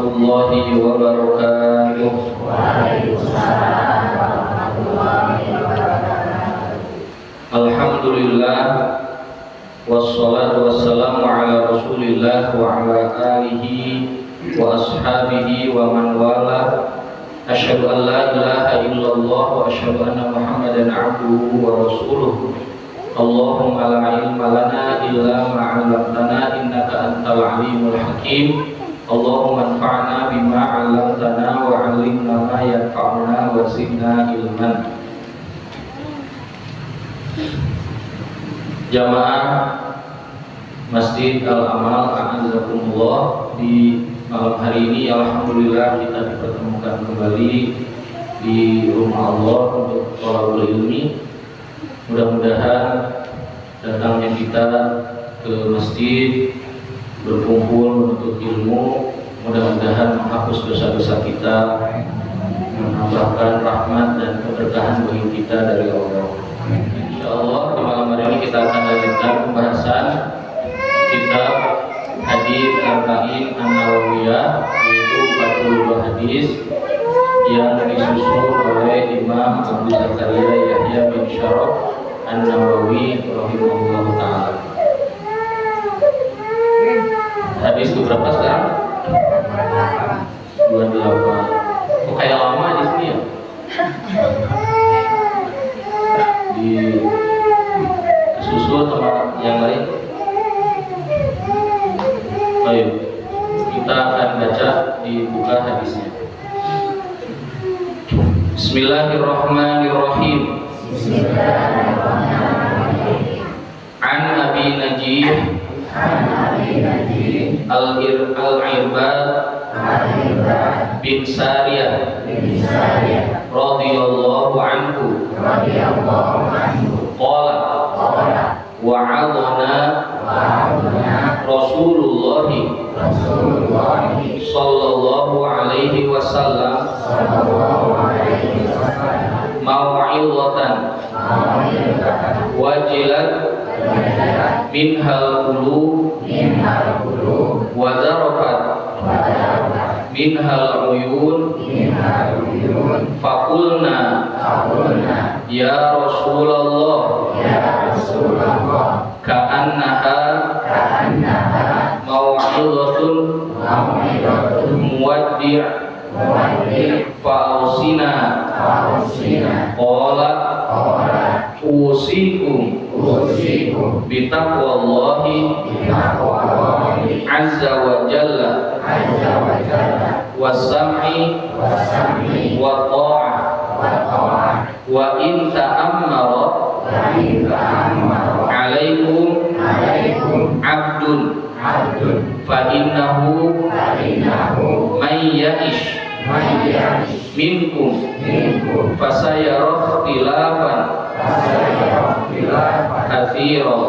warahmatullahi wabarakatuh. Waalaikumsalam warahmatullahi wabarakatuh. Alhamdulillah, wassalatu wassalamu ala Rasulillah wa ala alihi wa ashabihi wa man wala. Asyhadu an la ilaha illallah wa asyhadu anna Muhammadan abduhu wa rasuluh. Allahumma la ilma lana illa ma 'allamtana innaka antal alimul hakim. Allahumma anfa'na bima 'allamtana wa 'allimna ma yanfa'una wa zidna ilman. Jamaah Masjid Al-Amal a'azakumullah, di malam hari ini alhamdulillah kita dipertemukan kembali di rumah Allah untuk thalabul ilmi. Mudah-mudahan datangnya kita ke masjid berkumpul menuntut ilmu, mudah-mudahan menghapus dosa-dosa kita, menambahkan rahmat dan keberkahan bagi kita dari Allah. Insyaallah di malam hari ini kita akan lanjutkan pembahasan kitab Hadis Arba'in An-Nawawiyah, yaitu 42 hadis yang disusun oleh Imam Abu Zakaria Yahya bin Syaraf An-Nawawi rahimahullah ta'ala. Hadis berapa sekarang? 28. Kok kayak lama di sini ya? Di susul sama yang lain. Baik, kita akan baca, dibuka hadisnya. Bismillahirrahmanirrahim. An Abi Najih Al-Irbad bin Sariyah radhiyallahu anhu qala wa'adana Rasulullah sallallahu alaihi wasallam mau'izatan wajilat minhal qulub wa zarafat minhal uyun faqulna ya Rasulullah ka'annaha mau'izatun muwaddi' fa'usina qala usikum bitaqwallahi azza wa jalla was-sam'i wa ta'ah wa in ta'ammara alaikum abdun fa innahu man ya'ish minkum fasayara ikhtilafan katsira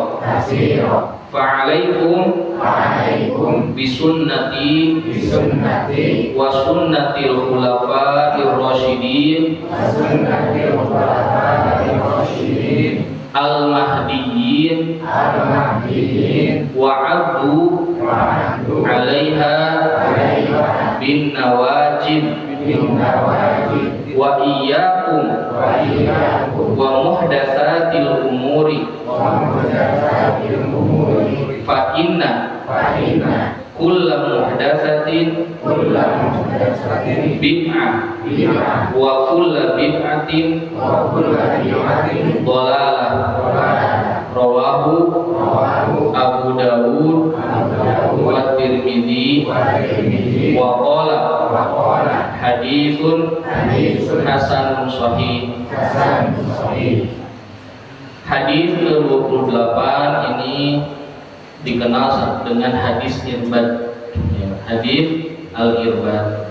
fa'alaikum bisunnati wa sunnatil khulafa'ir rasyidin al-mahdiyyin wa 'addu 'alaiha bin nawajib wa iyyakum wa muhdatsatil umuri fa inna kulla muhdatsatin bid'ah wa kulla bid'atin dhalalah rawahu Abu Dawud wa Tirmidzi wa qala haditsun hasanun sahih. Hadis ke-28 ini dikenal dengan hadis irbad, hadis al-irbad,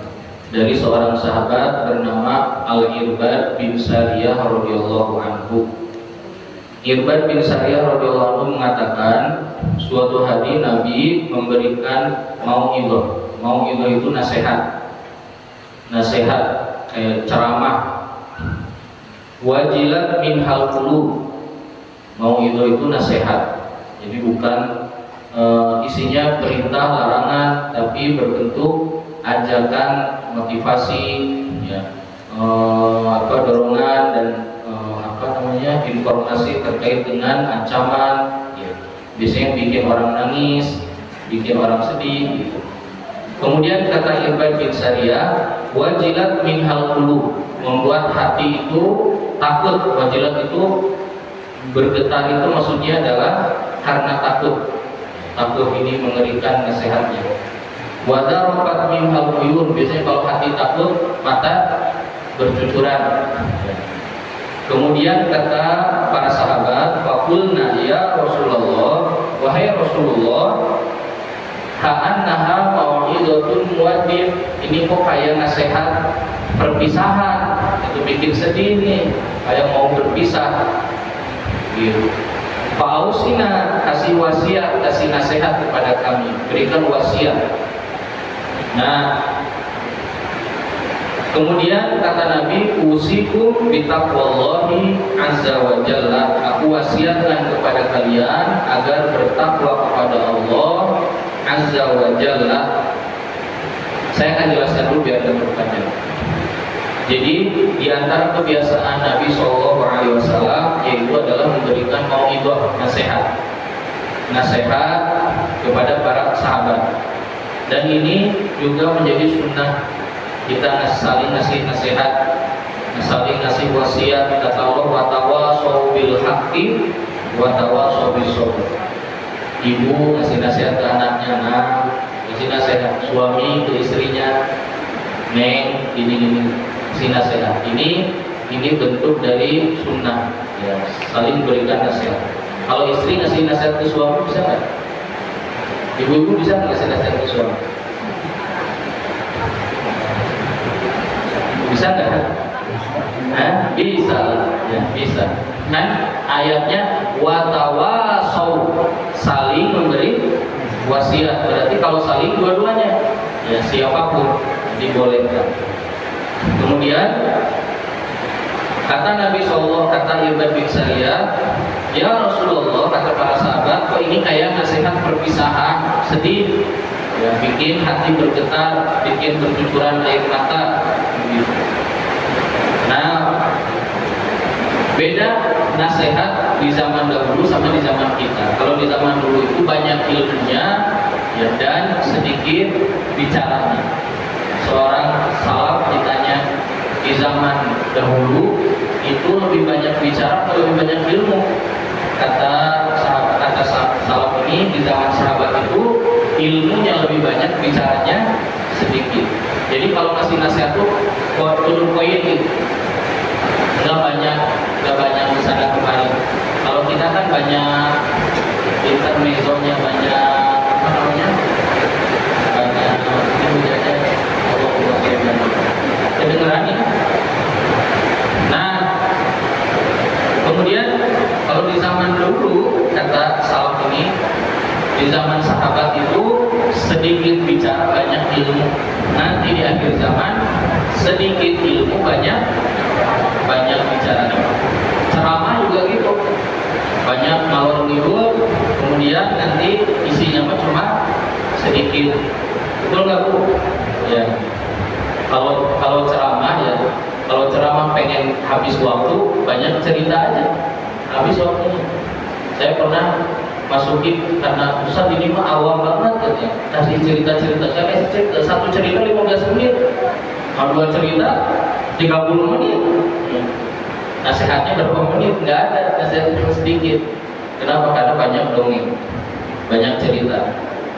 dari seorang sahabat bernama Al-Irbad bin Sariyah radhiyallahu anhu. Irbad bin Sariyah radhiyallahu anhu mengatakan, suatu hari Nabi memberikan mau'izah. Mau'izah itu nasihat, kayak ceramah. Wajilat min hal qulub. Mau'izah itu nasihat, jadi bukan isinya perintah larangan, tapi berbentuk ajakan, motivasi, ya, dorongan dan informasi terkait dengan ancaman, ya. Biasanya bikin orang nangis, bikin orang sedih, gitu. Kemudian kata Irbad bin Sariyah, wajilat minhal qulub, membuat hati itu takut. Wajilat itu bergetar, itu maksudnya adalah karena takut. Takut ini mengerikan nasihatnya. Wadarafat minhal uyun, biasanya kalau hati takut mata bercucuran. Kemudian kata para sahabat, faqulna ya Rasulullah, wahai Rasulullah, ka'annaha mau'izatun muwaddin, ini kok kayak nasihat perpisahan, itu bikin sedih nih, kayak mau berpisah gitu. Fa'ausina, kasih wasiat, kasih nasihat kepada kami, berikan wasiat. Nah, kemudian kata Nabi, usikum bitaqwallahi azza wa jalla, aku wasiatkan kepada kalian agar bertakwa kepada Allah azza wa jalla. Saya akan jelaskan dulu biar tidak berpanjang. Jadi di antara kebiasaan Nabi SAW yaitu adalah memberikan mau'izah, nasihat kepada para sahabat. Dan ini juga menjadi sunnah kita saling ngasih nasihat, saling ngasih wasiat. Kata Allah, wa tawashaw bil haqqi wa tawashaw bis sabr. Ibu ngasih nasihat ke anaknya, nah, ngasih nasihat suami ke istrinya, neng, ini ngasih nasihat. Ini bentuk dari sunnah, ya, saling berikan nasihat. Kalau istri ngasih nasihat ke suami bisa nggak? Ibu-ibu bisa ngasih nasihat ke suami? Bisa nggak? Bisa, ya, bisa. Kan ayatnya watawasau, saling memberi wasiat. Berarti kalau saling dua-duanya, ya siapapun dibolehkan. Kemudian kata Nabi SAW, kata Irbad bin Sariyah, ya Rasulullah, kata para sahabat, kok ini kayak nasihat perpisahan, sedih, ya, bikin hati bergetar, bikin bercucuran air mata. Nah, beda nasihat di zaman dahulu sama di zaman kita. Kalau di zaman dulu itu banyak ilmunya, ya, dan sedikit bicaranya. Seorang salaf ditanya, di zaman dahulu itu lebih banyak bicara atau lebih banyak ilmu? Kata salaf ini, di zaman sahabat itu ilmunya lebih banyak, bicaranya sedikit. Jadi kalau ngasih nasihat tuh turun poin gitu, nggak banyak kesana kemari. Kalau kita kan banyak intermezzonya, banyak apa namanya, banyak kedengeran ya. Nah, kemudian kalau di zaman dulu, kata salaf ini, di zaman sahabat itu sedikit bicara banyak ilmu. Nanti di akhir zaman sedikit ilmu banyak bicara. Ceramah juga gitu, banyak ngalor ngidul, kemudian nanti isinya cuma sedikit. Betul nggak Bu? Ya. Kalau ceramah, ya, kalau ceramah pengen habis waktu, banyak cerita aja, habis waktunya. Saya pernah masukin, karena Ustaz ini mah awam banget katanya, kasih cerita-cerita. Saya kasih cerita, satu cerita 15 menit, kalau dua cerita 30 menit. Nasihatnya berapa menit? Nggak ada, nasihat cuma sedikit. Kenapa? Karena banyak dongeng, banyak cerita.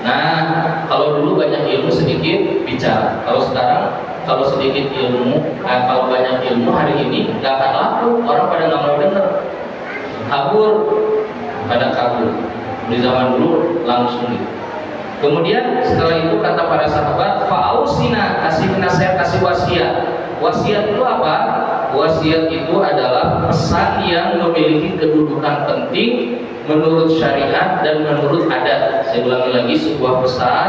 Nah, kalau dulu banyak ilmu sedikit bicara. Kalau sekarang, kalau sedikit ilmu, kalau banyak ilmu hari ini nggak akan laku, orang pada nggak mau dengar, kabur, pada kabur. Di zaman dulu langsung gitu. Kemudian setelah itu kata para sahabat, fa'ausina, kasih nasihat, kasih wasiat. Wasiat itu apa? Wasiat itu adalah pesan yang memiliki kedudukan penting menurut syariat dan menurut adat. Saya ulangi lagi, sebuah pesan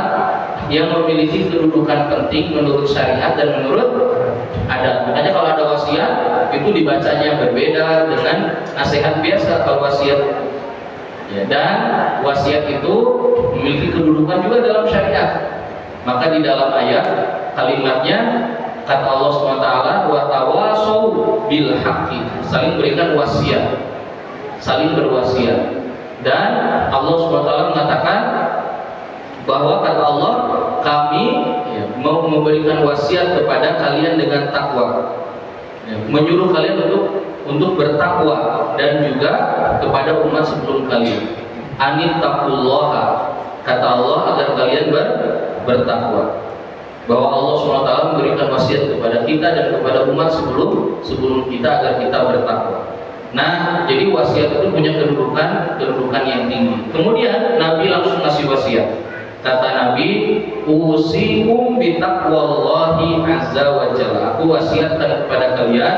yang memiliki kedudukan penting menurut syariat dan menurut adat. Makanya kalau ada wasiat itu dibacanya berbeda dengan nasihat biasa. Kalau wasiat, ya, dan wasiat itu memiliki kedudukan juga dalam syariat. Maka di dalam ayat kalimatnya kata Allah SWT, wa tawasau bil haqqi, saling berikan wasiat, saling berwasiat. Dan Allah SWT mengatakan bahwa kata Allah, kami mau memberikan wasiat kepada kalian dengan takwa, menyuruh kalian untuk bertakwa, dan juga kepada umat sebelum kalian, anittaqullaha, kata Allah agar kalian bertakwa. Bahwa Allah SWT memberikan wasiat kepada kita dan kepada umat sebelum kita agar kita bertakwa. Nah, jadi wasiat itu punya kedudukan yang tinggi. Kemudian Nabi langsung ngasih wasiat. Kata Nabi, usikum bitaqwallahi azza wa jalla. Aku wasiatkan kepada kalian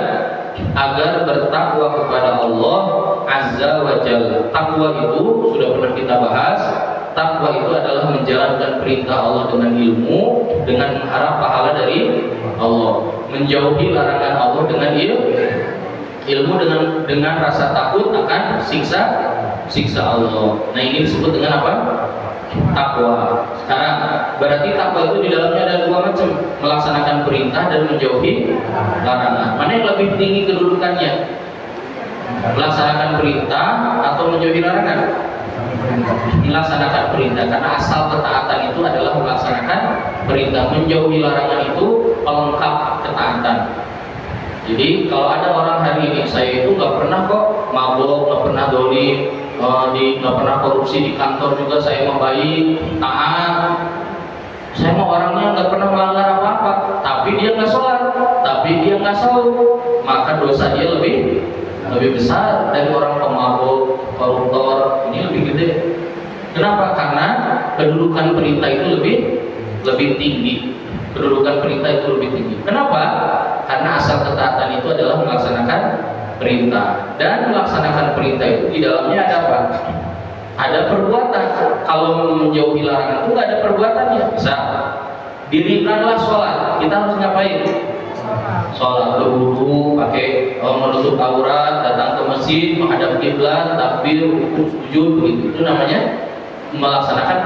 agar bertakwa kepada Allah azza wa jalla. Takwa itu sudah pernah kita bahas. Takwa itu adalah menjalankan perintah Allah dengan ilmu, dengan mengharap pahala dari Allah, menjauhi larangan Allah dengan ilmu, dengan rasa takut akan siksa Allah. Nah, ini disebut dengan apa? Takwa. Sekarang berarti takwa itu di dalamnya ada dua macam, melaksanakan perintah dan menjauhi larangan. Mana yang lebih tinggi kedudukannya? Melaksanakan perintah atau menjauhi larangan? Melaksanakan perintah, karena asal ketaatan itu adalah melaksanakan perintah. Menjauhi larangan itu pelengkap ketaatan. Jadi kalau ada orang hari ini, saya itu nggak pernah kok mabok, nggak pernah doli, nggak pernah korupsi di kantor juga, saya mau baik, taat, saya mau orangnya nggak pernah melanggar apa-apa, tapi dia nggak sholat, tapi dia nggak sahur, maka dosa dia lebih besar dari orang pemabuk, koruptor. Ini lebih gede. Kenapa? Karena kedudukan perintah itu lebih tinggi. Kedudukan perintah itu lebih tinggi. Kenapa? Karena asal ketaatan itu adalah melaksanakan perintah. Dan melaksanakan perintah itu di dalamnya ada apa? Ada perbuatan. Kalau menjauhi larangan itu nggak ada perbuatannya. Misal, dirikanlah sholat. Kita harus ngapain? Sholat, berwudu, pakai menutup aurat, datang ke masjid, menghadap kiblat, takbir, rukuk, sujud, begitu. Itu namanya melaksanakan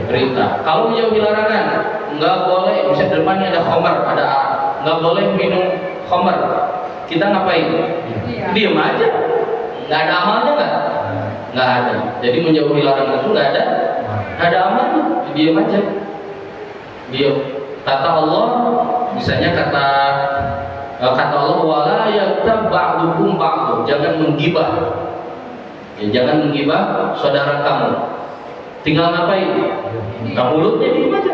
perintah. Kalau menjauhi larangan, nggak boleh. Misalnya depannya ada khamar, ada arak, nggak boleh minum khamar. Kita ngapain? Diam aja. Nggak ada amalnya nggak ada. Jadi menjauhi larangan itu nggak ada amalnya. Diam aja. Diam. Kata Allah, misalnya kata Allah, wala yaghtab ba'dukum ba'd, jangan menggibah. Ya, jangan menggibah saudara kamu. Tinggal ngapain? Nah, mulutnya diam aja.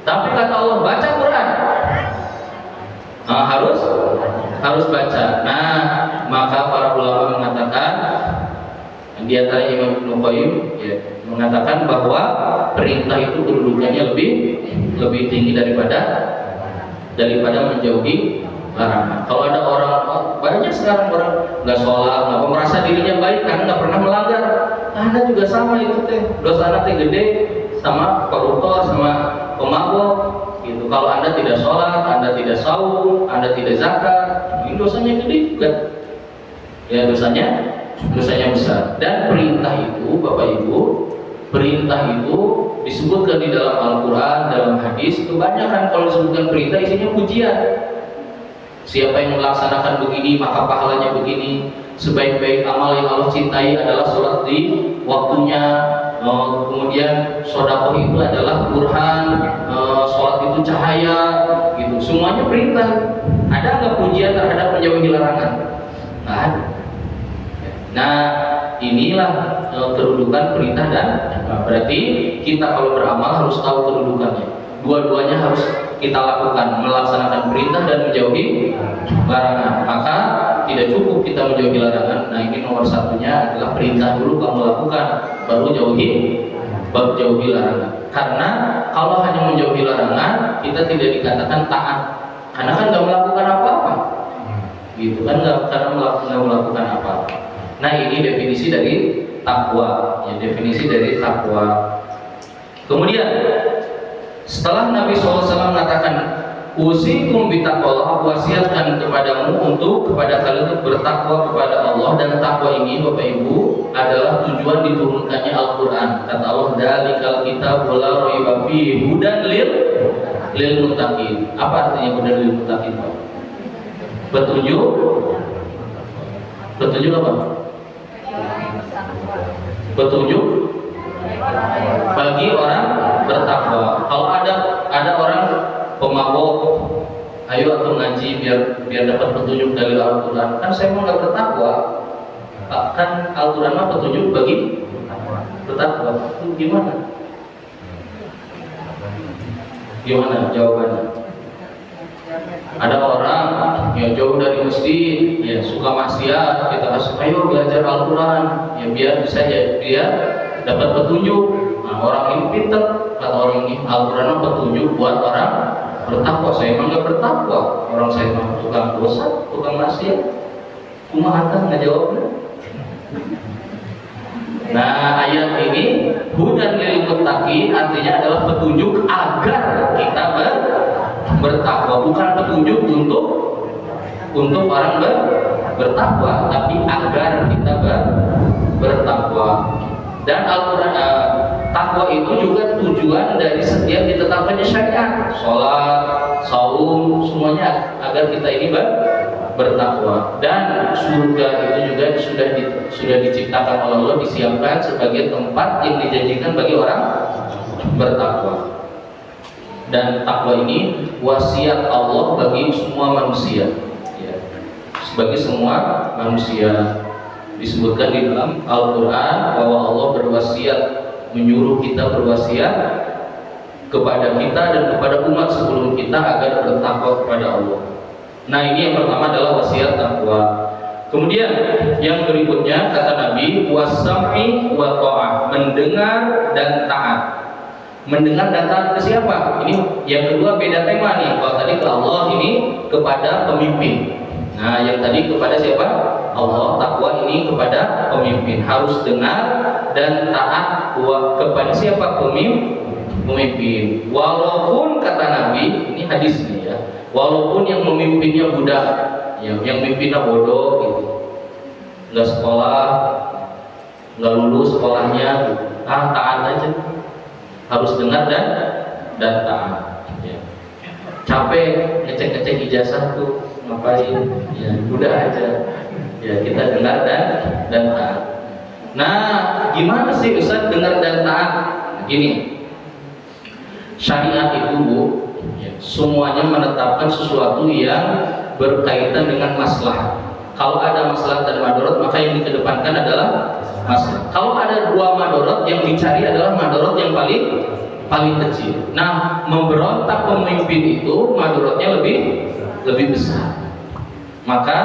Tapi kata Allah, baca Quran. Nah, harus baca. Nah, maka para ulama mengatakan, di antara Imam Ibnu Qayyim mengatakan bahwa perintah itu kedudukannya lebih tinggi daripada menjauhi larangan. Kalau ada orang, banyak sekarang orang nggak sholat, nggak merasa dirinya baik karena nggak pernah melanggar. Anda juga sama itu teh, dosa Anda teh gede sama koruptor, sama pemabok gitu. Kalau Anda tidak sholat, Anda tidak sahur, Anda tidak zakat, ini dosanya gede juga. Ya, dosanya besar. Dan perintah itu, Bapak Ibu, perintah itu disebutkan di dalam Al-Quran, dalam hadis. Kebanyakan kalau disebutkan perintah isinya pujian. Siapa yang melaksanakan begini maka pahalanya begini. Sebaik-baik amal yang Allah cintai adalah sholat di waktunya. Kemudian sedekah itu adalah burhan, sholat itu cahaya, gitu. Semuanya perintah. Ada nggak pujian terhadap menjauhi larangan? Nggak ada. Nah, inilah kedudukan perintah dan berarti kita kalau beramal harus tahu kedudukannya. Dua-duanya harus kita lakukan, melaksanakan perintah dan menjauhi larangan. Maka tidak cukup kita menjauhi larangan. Nah, ini nomor satunya adalah perintah dulu kamu lakukan, baru jauhi larangan. Karena kalau hanya menjauhi larangan, kita tidak dikatakan taat. Karena kan nggak melakukan apa-apa, gitu kan? Karena nggak melakukan apa-apa. Nah, ini definisi dari takwa, ya, definisi dari takwa. Kemudian setelah Nabi SAW mengatakan Usikum bitaqwallah, aku wasiatkan kepadamu kepada kalian untuk bertakwa kepada Allah. Dan takwa ini Bapak Ibu adalah tujuan diturunkannya Al-Qur'an. Kata Allah, "Dzalikal kitabul la raiba fihi hudan lil muttaqin." Apa artinya hudan lil muttaqin, Pak? Petunjuk apa? Petunjuk bagi orang bertakwa. Kalau ada orang pemabok, ayo atau ngaji biar dapat petunjuk dari Al-Quran. Kan saya mau nggak bertakwa. Kan Al-Quran mah petunjuk bagi bertakwa. Itu gimana? Gimana jawabannya? Ada orang yang jauh dari masjid, ya suka maksiat, kita harus ayo belajar Al-Quran, ya biar bisa dia dapat petunjuk. Nah, orang ini pintar, kata orang ini Al-Quran petunjuk buat orang bertakwa. Saya emang nggak bertakwa, orang saya emang tukang dosa, tukang maksiat. Kumaha kan nggak jawabnya? Nah, ayat ini hudan lil muttaqin artinya adalah petunjuk agar kita bertakwa, bukan petunjuk untuk orang bertakwa, tapi agar kita bertakwa. Dan Al-Quran takwa itu juga tujuan dari setiap ditetapkannya syariat, sholat, saum, semuanya agar kita ini bertakwa. Dan surga itu juga sudah diciptakan oleh Allah, disiapkan sebagai tempat yang dijanjikan bagi orang bertakwa. Dan takwa ini wasiat Allah bagi semua manusia, ya. Bagi semua manusia. Disebutkan di dalam Al-Quran bahwa Allah berwasiat, menyuruh kita berwasiat kepada kita dan kepada umat sebelum kita agar bertakwa kepada Allah. Nah, ini yang pertama adalah wasiat takwa. Kemudian yang berikutnya kata Nabi, wasam'i wa ta'ah, mendengar dan taat. Mendengar dan taat ke siapa? Ini yang kedua beda tema nih. Kalau tadi ke Allah, ini kepada pemimpin. Nah, yang tadi kepada siapa? Allah. Takwa ini kepada pemimpin. Harus dengar dan taat kepada siapa? Pemimpin. Walaupun kata Nabi, ini hadis nih ya. Walaupun yang memimpinnya budak, yang memimpinnya bodoh gitu. Nggak sekolah, nggak lulus sekolahnya gitu. Taat aja. Harus dengar dan taat. Ya. Capek ngecek ijazah tuh ngapain? Ya udah aja. Ya kita dengar dan taat. Nah, gimana sih Ustaz dengar dan taat? Gini, syariat itu Bu, ya, semuanya menetapkan sesuatu yang berkaitan dengan maslahat. Kalau ada maslahat dan madarat, maka yang dikedepankan adalah maslahat. Kalau ada dua madarat, yang dicari adalah madarat yang paling kecil. Nah, memberontak pemimpin itu madaratnya lebih besar. Maka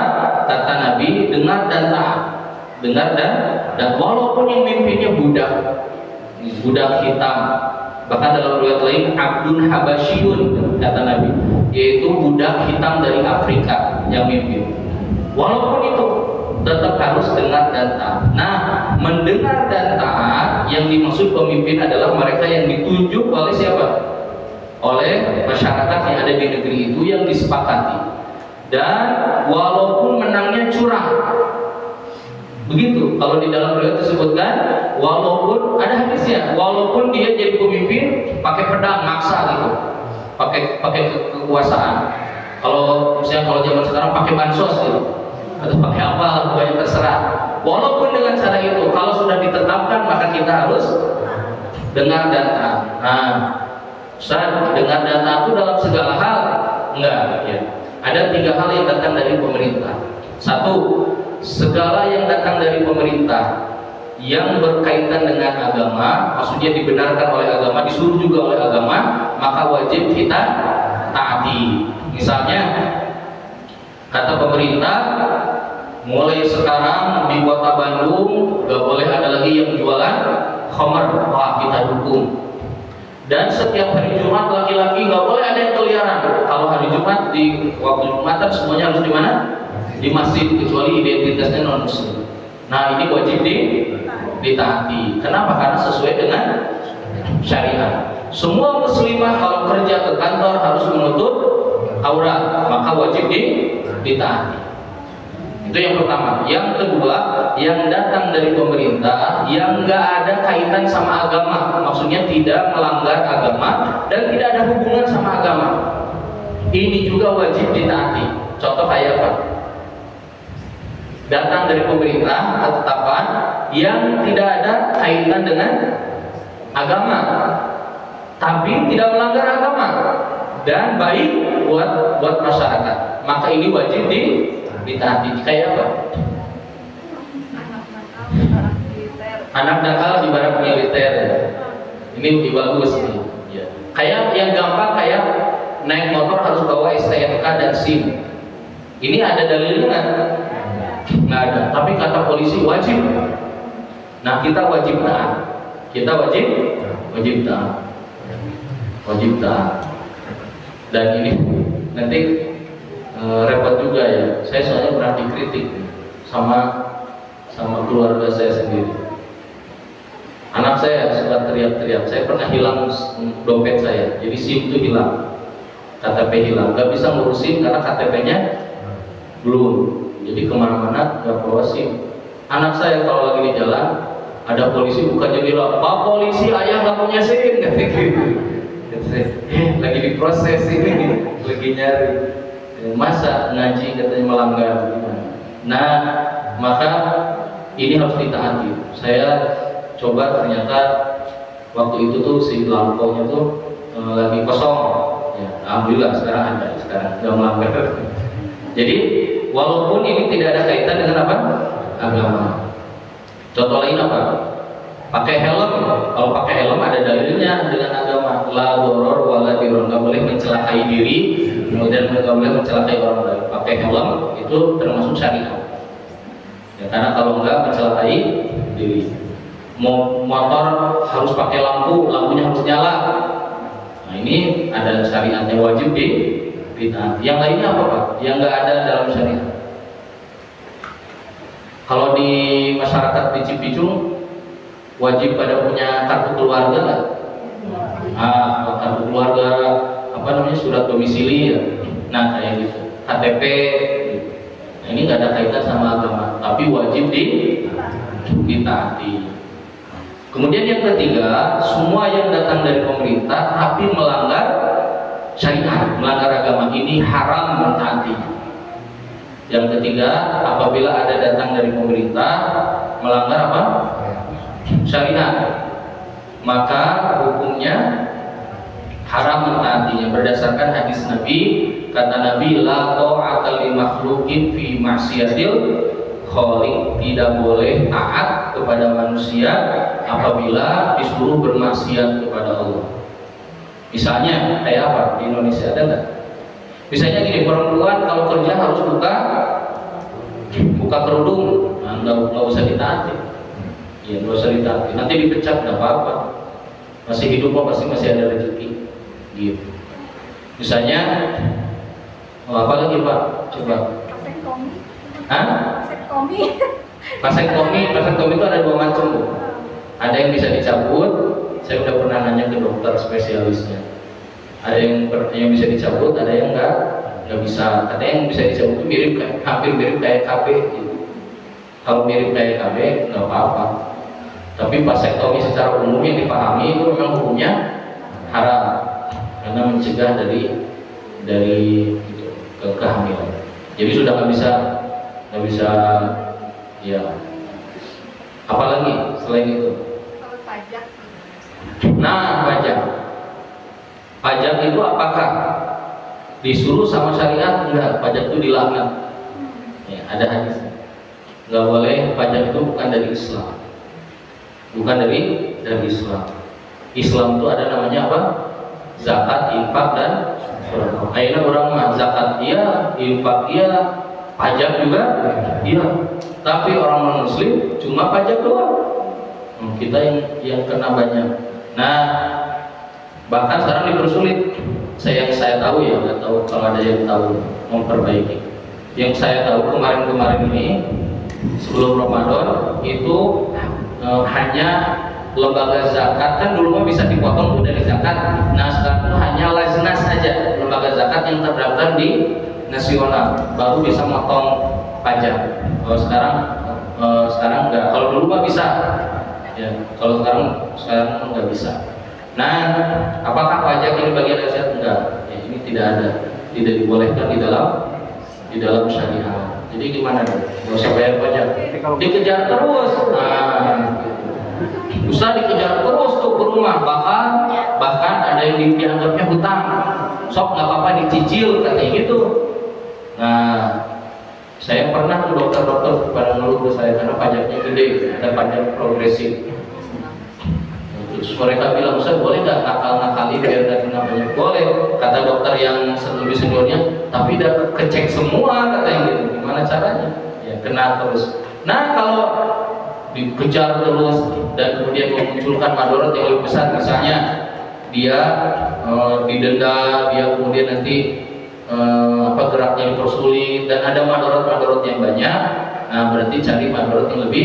kata Nabi, dengar dan taat. Dengar dan walaupun yang mimpinnya budak hitam, bahkan dalam riwayat lain Abdun Habasyun kata Nabi, yaitu budak hitam dari Afrika yang mimpin. Walaupun itu tetap harus dengar dan taat. Nah, mendengar dan taat yang dimaksud pemimpin adalah mereka yang ditunjuk oleh siapa? Oleh masyarakat yang ada di negeri itu yang disepakati. Dan walaupun menangnya curang, begitu. Kalau di dalam riwayat disebutkan, walaupun ada hadisnya, walaupun dia jadi pemimpin pakai pedang maksa gitu, pakai kekuasaan. Kalau misalnya kalau zaman sekarang pakai bansos gitu, atau pakai apa, pokoknya terserah. Walaupun dengan cara itu, kalau sudah ditetapkan maka kita harus dengar dan taat. Nah, Ustaz, dengar dan taat itu dalam segala hal enggak ya. Ada 3 hal yang datang dari pemerintah. 1, segala yang datang dari pemerintah yang berkaitan dengan agama, maksudnya dibenarkan oleh agama, disuruh juga oleh agama, maka wajib kita taati. Misalnya kata pemerintah, mulai sekarang di kota Bandung gak boleh ada lagi yang jualan khamar, wah kita dukung. Dan setiap hari Jumat laki-laki nggak boleh ada yang keliaran. Kalau hari Jumat di waktu Jumatan semuanya harus di mana? Di masjid, kecuali identitasnya non muslim. Nah, ini wajib ditaati. Kenapa? Karena sesuai dengan syariat. Semua muslimah kalau kerja ke kantor harus menutup aurat, maka wajib ditaati. Itu yang pertama. Yang kedua, yang datang dari pemerintah yang nggak ada kaitan sama agama, maksudnya tidak melanggar agama dan tidak ada hubungan sama agama, ini juga wajib ditaati. Contoh kayak apa? Datang dari pemerintah ketetapan yang tidak ada kaitan dengan agama, tapi tidak melanggar agama dan baik buat masyarakat, maka ini wajib ditaati. Kayak apa? Anak nakal di barak militer. Ini lebih bagus nih. Ya. Kayak yang gampang, kayak naik motor harus bawa STNK dan SIM. Ini ada dalilnya nggak? Nggak ada. Tapi kata polisi wajib. Nah, kita wajib taat. Kita wajib taat. Wajib taat. Dan ini nanti repot juga ya. Saya soalnya pernah dikritik sama keluarga saya sendiri. Anak saya suka teriak-teriak. Saya pernah hilang dompet saya. Jadi SIM itu hilang, KTP hilang. Gak bisa ngurusin karena KTP-nya belum. Jadi kemana-mana gak bawa SIM. Anak saya kalau lagi di jalan ada polisi buka jendela, "Pak polisi, ayah gak punya SIM," kata gitu. Lagi diproses ini, lagi nyari. Masa ngaji katanya melanggar. Nah, maka ini harus ditaati. Saya coba, ternyata waktu itu tuh si lampunya tuh lagi kosong. Ya, alhamdulillah sekarang ada, sekarang nggak melanggar. Jadi walaupun ini tidak ada kaitan dengan apa? Agama. Contoh lain apa? Pakai helm. Kalau pakai helm ada dalilnya dengan agama. La doror wala diror, nggak boleh mencelakai diri, kemudian nggak boleh mencelakai orang lain. Pakai helm itu termasuk syariat. Ya, karena kalau nggak mencelakai diri. Mau motor harus pakai lampu, lampunya harus nyala. Nah, ini ada syariatnya, wajib ditaati. Yang lainnya apa Pak? Yang nggak ada dalam syariat. Kalau di masyarakat di Cipicung wajib pada punya kartu keluarga nggak? Kartu keluarga, apa namanya, surat domisili ya. Nah kayak gitu, KTP. Nah, ini nggak ada kaitan sama agama, tapi wajib ditaati. Kemudian yang ketiga, semua yang datang dari pemerintah tapi melanggar syariat, melanggar agama, ini haram mentaati. Yang ketiga, apabila ada datang dari pemerintah melanggar apa? Syariat, maka hukumnya haram mentaatinya. Berdasarkan hadis Nabi, kata Nabi, la ta'ata li makhluqin fi ma'siyatil khaliq, tidak boleh taat kepada manusia apabila disuruh bermaksiat kepada Allah. Misalnya kayak apa? Di Indonesia ada nggak? Misalnya gini, perempuan kalau kerja harus buka kerudung, nah, nggak usah ditaati. Ya, nggak usah ditaati. Nanti dipecat nggak apa-apa. Masih hidup kok, pasti masih ada rezeki. Gitu. Misalnya, apa lagi Pak? Coba. Vasektomi itu ada dua macam Bu. Ada yang bisa dicabut. Saya udah pernah nanya ke dokter spesialisnya. Ada yang bisa dicabut, ada yang nggak bisa. Ada yang bisa dicabut itu hampir mirip kayak KB gitu. Kalau mirip kayak KB nggak apa-apa. Tapi vasektomi secara umum yang dipahami itu memang hukumnya haram karena mencegah dari kehamilan. Jadi sudah nggak bisa ya. Apalagi selain itu? Pajak. Nah, pajak itu apakah disuruh sama syariat? Enggak, pajak itu dilaknat. Ya, ada hadisnya. Enggak boleh, pajak itu bukan dari Islam. Bukan dari Islam. Islam itu ada namanya apa? Zakat, infak, dan sedekah. Akhirnya orang mah zakat iya, infak iya, pajak juga iya. Tapi orang Muslim cuma pajak doang. Kita yang kena banyak. Nah, bahkan sekarang dipersulit. Saya tahu ya, nggak tahu kalau ada yang tahu memperbaiki. Yang saya tahu kemarin ini sebelum Ramadan itu hanya lembaga zakat, kan dulu mah bisa dipotong tuh dari zakat. Nah sekarang itu hanya Laznas saja, lembaga zakat yang terdaftar di nasional baru bisa motong pajak. Kalau sekarang enggak. Kalau dulu mah bisa. Ya, kalau sekarang enggak bisa. Nah, apakah pajak ini bagian dari zakat? Enggak. Ya, ini tidak ada. Tidak dibolehkan di dalam syariat. Jadi gimana dong? Nggak usah bayar pajak. Dikejar terus. Nah, usah dikejar terus tuh ke rumah. Bahkan ada yang dianggapnya hutang. Sok nggak apa-apa dicicil katanya gitu. Nah, saya pernah tuh dokter-dokter pada ngeluh ke saya karena pajaknya gede, ada pajak progresif. Terus mereka bilang, Ustaz boleh nggak nakal-nakali biar nggak kena pajak? Boleh, kata dokter yang lebih seniornya, tapi dapat kecek semua katanya gitu. Gimana caranya? Ya kena terus. Nah kalau dikejar terus dan kemudian memunculkan madorot yang lebih besar, misalnya dia didenda, dia kemudian nanti geraknya dipersulit dan ada madorot yang banyak. Nah berarti cari madorot yang lebih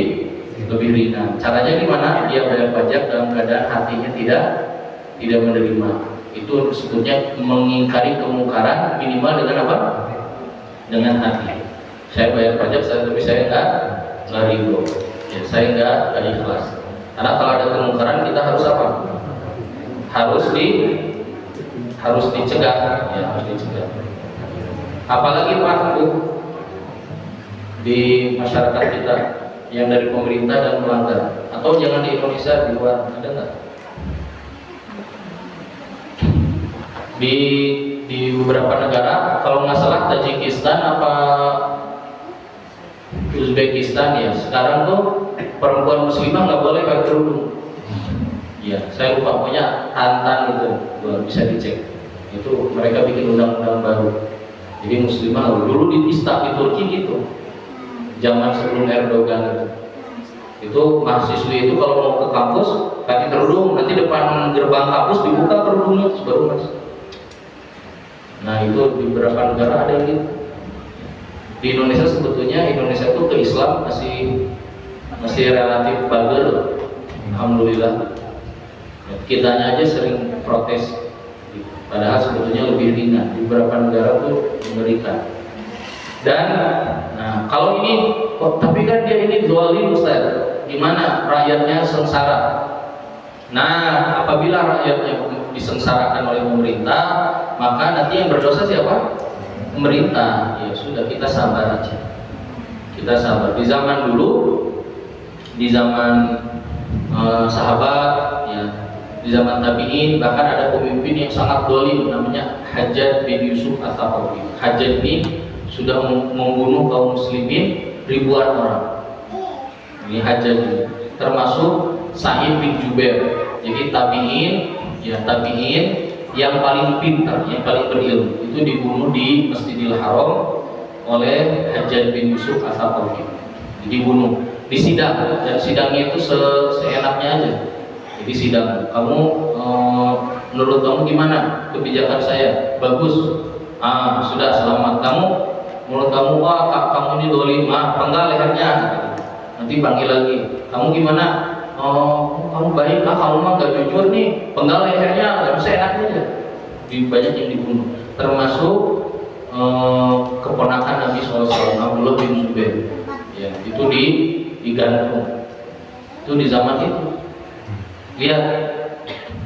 ringan. Caranya gimana? Dia bayar pajak dalam keadaan hatinya tidak menerima. Itu sebetulnya mengingkari kemungkaran minimal dengan apa? Dengan hati. Saya bayar pajak, tapi saya nggak ridho. Ya, saya nggak ikhlas. Karena kalau ada kemungkaran kita harus apa? Harus dicegah. Ya, harus dicegah. Apalagi Pak di masyarakat kita yang dari pemerintah dan melanggar, atau jangan di Indonesia, di luar ada nggak? Di beberapa negara, kalau nggak salah Tajikistan apa Uzbekistan ya, sekarang tuh perempuan muslimah nggak boleh pakai kerudung. Iya, saya lupa pokoknya Hantan itu, bisa dicek. Itu mereka bikin undang-undang baru. Jadi muslimah dulu di Istanbul di Turki gitu. Zaman sebelum Erdogan itu mahasiswi itu kalau mau ke kampus pakai kerudung, nanti depan gerbang kampus dibuka kerudungnya terus baru masuk. Nah itu di beberapa negara ada yang gitu. Di Indonesia sebetulnya Indonesia itu ke Islam masih relatif bagus, alhamdulillah. Kitanya aja sering protes, padahal sebetulnya lebih ringan. Di beberapa negara tuh mengerikan. Dan nah kalau ini tapi kan dia ini zalim Ustaz, gimana rakyatnya sengsara. Nah apabila rakyatnya disengsarakan oleh pemerintah, maka nanti yang berdosa siapa? Pemerintah. Ya sudah, kita sabar aja, kita sabar. Di zaman dulu, di zaman sahabat ya, di zaman tabi'in, bahkan ada pemimpin yang sangat zalim namanya Hajjaj bin Yusuf Ats-Tsaqafi. Hajjaj ini sudah membunuh kaum muslimin ribuan orang. Ini Hajjaj ini termasuk Sa'id bin Jubair. Jadi tabi'in yang paling pintar, yang paling berilmu itu dibunuh di Masjidil Haram oleh Hajjaj bin Yusuf Ats-Tsaqafi. Dibunuh, disidang, dan sidangnya itu seenaknya aja. Jadi sidang, kamu menurut kamu gimana kebijakan saya? Bagus. Sudah, selamat. Kamu menurut kamu, wah kamu ini dolim, penggal lehernya. Nanti panggil lagi, kamu gimana? Kamu baik, kamu mah gak jujur nih, penggal lehernya, gak bisa enaknya aja. Banyak yang dibunuh, termasuk keponakan Nabi SAW, Abdullah bin Zubair. Ya, itu digantung. Itu di zaman itu. Lihat,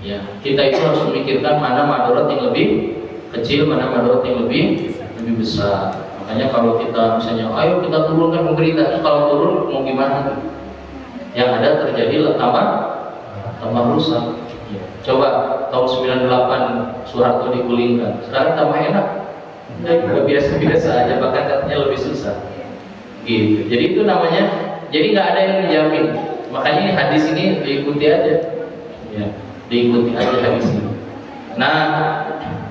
ya kita itu harus memikirkan mana madorot yang lebih kecil, mana madorot yang lebih besar. Makanya kalau kita misalnya, ayo kita turunkan pemerintah, itu kalau turun mau gimana? Yang ada terjadi tambah rusak. Ya. Coba tahun 98 Soeharto digulingkan, sekarang tambah enak. Juga biasa-biasa aja, bahkan katanya lebih susah. Gitu. Jadi itu namanya, jadi nggak ada yang menjamin. Makanya ini hadis ini diikuti aja. Ya, diikuti aja hadis ini. Nah,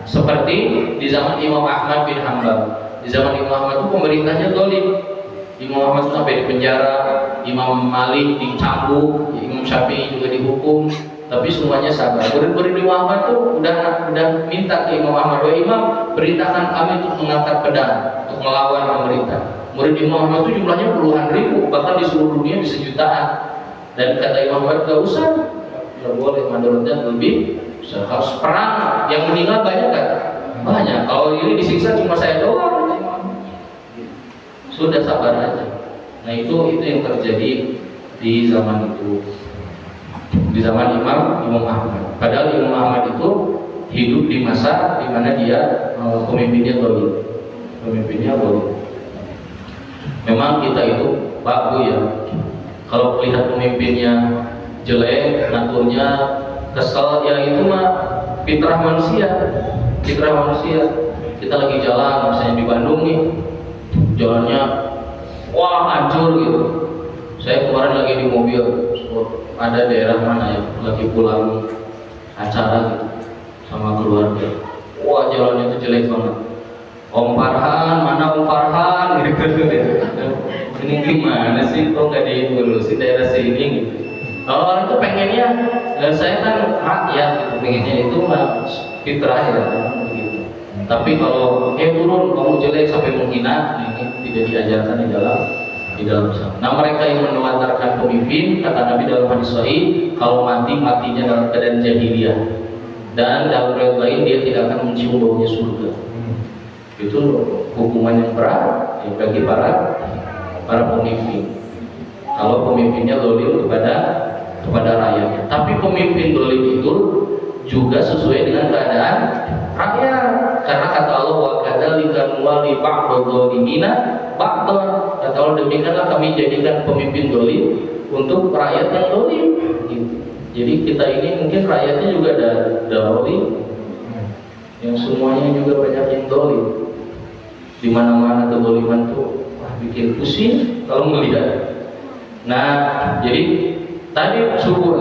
seperti di zaman Imam Ahmad bin Hanbal. Di zaman Imam Ahmad itu pemerintahnya zalim. Imam Ahmad sampai di penjara, Imam Malik dicambuk, Imam Syafi'i juga dihukum, tapi semuanya sabar. Murid-murid Imam Ahmad tuh udah minta ke Imam Ahmad, wahai Imam, perintahkan kami untuk mengangkat pedang untuk melawan pemerintah. Murid Imam Ahmad itu jumlahnya puluhan ribu, bahkan di seluruh dunia bisa jutaan. Dan kata Imam Ahmad, gak usah, nggak boleh, madorotnya lebih besar. Harus perang, yang meninggal banyak kan? Banyak. Kalau ini disiksa cuma saya doang. Sudah sabar aja. Nah itu yang terjadi di zaman itu, di zaman Imam Ahmad. Padahal Imam Ahmad itu hidup di masa di mana dia pemimpinnya dolim. Memang kita itu bagus ya. Kalau melihat pemimpinnya jelek, ngaturnya kesel, ya itu mah fitrah manusia. Kita lagi jalan, misalnya di Bandung nih, jalannya wah hancur gitu. Saya kemarin lagi di mobil, ada daerah mana ya, lagi pulang acara gitu sama keluarga. Wah jalannya itu jelek banget. Om Farhan, mana Om Farhan gitu. Ini gimana sih kok nggak diurusin daerah sini gitu. Kalau itu pengennya, saya kan rakyat gitu, pengennya itu mah fitrah ya begitu. Tapi kalau turun kamu jelek sampai menghina, ini tidak diajarkan di dalam Islam. Nah mereka yang menelantarkan pemimpin, kata Nabi dalam hadis sahih, kalau matinya dalam keadaan jahiliyah, dan dalam riwayat lain dia tidak akan mencium baunya surga. Itu hukuman yang berat ya, bagi para pemimpin. Kalau pemimpinnya dolim kepada rakyatnya. Tapi pemimpin dolim itu juga sesuai dengan keadaan rakyat. Karena kata Allah, wa kadzalika nuwalli ba'dadh dhalimina ba'dhan. Kata Allah, demikianlah kami jadikan pemimpin dolim untuk rakyat yang dolim. Gitu. Jadi kita ini mungkin rakyatnya juga ada dolim, yang semuanya juga banyak yang dolim. Di mana-mana kedoliman tuh bikin pusing kalau melihat. Nah, jadi tadi subuh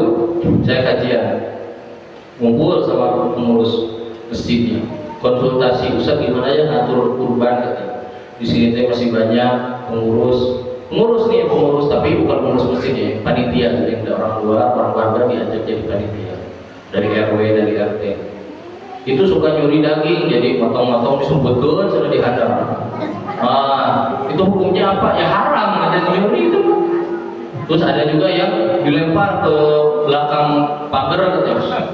saya kajian, ngumpul sama pengurus masjidnya, konsultasi Ustaz gimana ya ngatur kurban katanya. Di sini teh masih banyak pengurus tapi bukan pengurus masjid ya, panitia. Jadi ada orang luar, orang warga diajak jadi panitia dari RW, dari RT. Itu suka nyuri daging, jadi motong-motong disebutkan sudah dihadap. Itu hukumnya apa? Ya haram, ada nyuri itu. Terus ada juga yang dilempar ke belakang pagar katanya.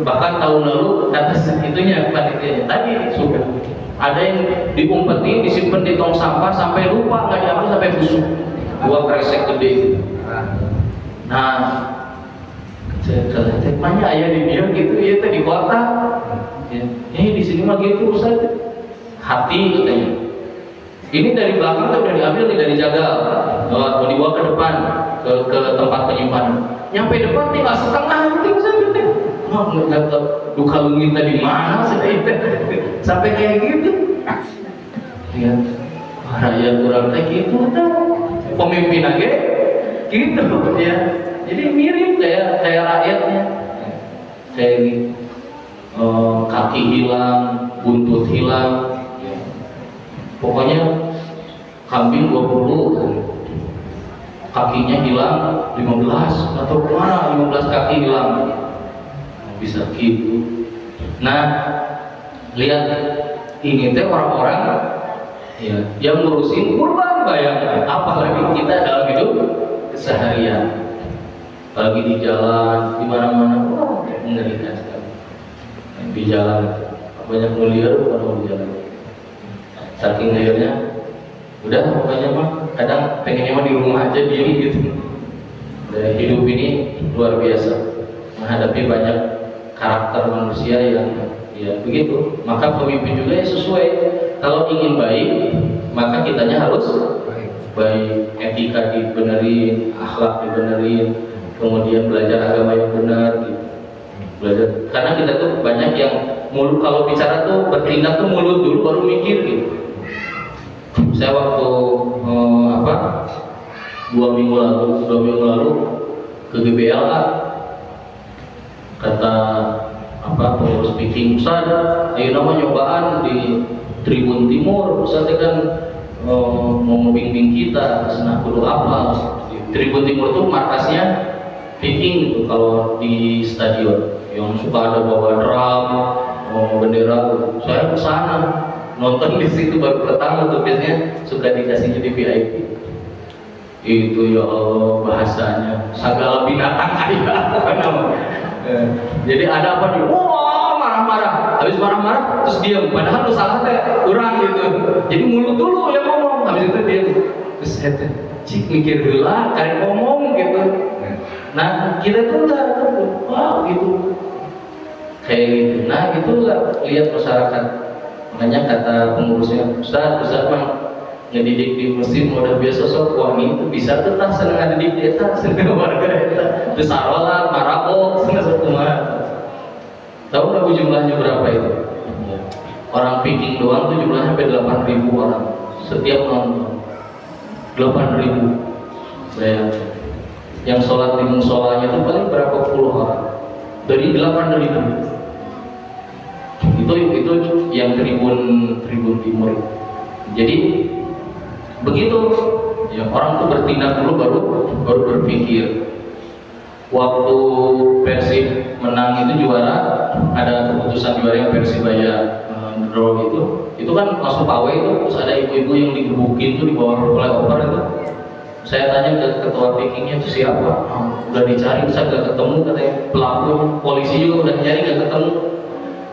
Bahkan tahun lalu atas itunya panitianya tadi sudah ada yang diumpetin, disimpan di tong sampah sampai lupa, nggak diambil sampai busuk. 2 kresek gede itu. Nah, mana ayah di dia gitu ya di kota. Di sini mah gitu Ustaz. Hati katanya. Ini dari belakang tuh udah diambil nih, dari jagal, mau dibawa ke depan ke tempat penyimpanan. Nyampe depan tinggal setengah nanti Ustaz. Nggak tahu duka lungit tadi mana sampai kayak gitu. Ya, rakyat kurang kayak gitu pemimpin aja gitu ya. Jadi mirip kayak rakyatnya, kayak gitu. Kaki hilang, buntut hilang, ya. Pokoknya kambing 20, kakinya hilang 15 atau kemana 15 kaki hilang, bisa gitu. Nah lihat ini teh orang-orang ya yang ngurusin kurban, bayangkan apalagi kita dalam hidup keseharian, apalagi di jalan di mana-mana, mengerikan sekali. Di jalan banyak mulia bukan di jalan, saking liarnya udah pokoknya mah kadang pengennya mah di rumah aja diri gitu. Dan hidup ini luar biasa, menghadapi banyak karakter manusia yang ya begitu. Maka pemimpin juga ya sesuai, kalau ingin baik maka kitanya harus baik, etika dibenerin, akhlak dibenerin, kemudian belajar agama yang benar gitu. Belajar, karena kita tuh banyak yang mulut, kalau bicara tuh bertindak tuh mulut dulu baru mikir gitu. Saya waktu 2 minggu lalu ke GBLA, kata pengurus speaking, Ustaz ayo nama nyobaan di Tribun Timur. Ustaz kan mau membimbing kita senang kudu apa. Tribun Timur tuh markasnya speaking gitu kalau di stadion. Yang suka ada bawa drum, bendera, saya ke sana nonton di situ baru pertama tuh, biasanya suka dikasih jadi VIP. Itu ya Allah bahasanya segala binatang ada. Jadi ada apa nih? Wah marah-marah, habis marah-marah terus diam, padahal lu salah teh kurang gitu. Jadi mulut dulu yang ngomong, habis itu diam. Terus saya teh cik mikir heula karek ngomong gitu. Nah kita tuh udah wah gitu kayak gitu. Nah itulah lihat masyarakat. Makanya kata pengurusnya, Ustaz mah ngedidik di masjid udah biasa sok wangi itu bisa tetap seneng ngedidik di eta seneng warga eta besarola marabok seneng sekumah. Tahu nggak jumlahnya berapa itu? Orang picking doang tuh jumlahnya sampai 8.000 orang setiap nonton. 8.000. Bayangkan. Yang sholat di musholanya itu paling berapa puluh orang dari 8.000. Itu yang tribun timur. Jadi begitu ya, orang tuh bertindak dulu baru berpikir. Waktu Persib menang itu juara, ada keputusan juara yang Persibaya draw itu kan langsung pawai itu, terus ada ibu-ibu yang digebukin tuh di bawah flyover itu. Saya tanya ke ketua pickingnya itu siapa, udah dicari saya gak ketemu, katanya pelaku, polisi juga udah nyari gak ketemu.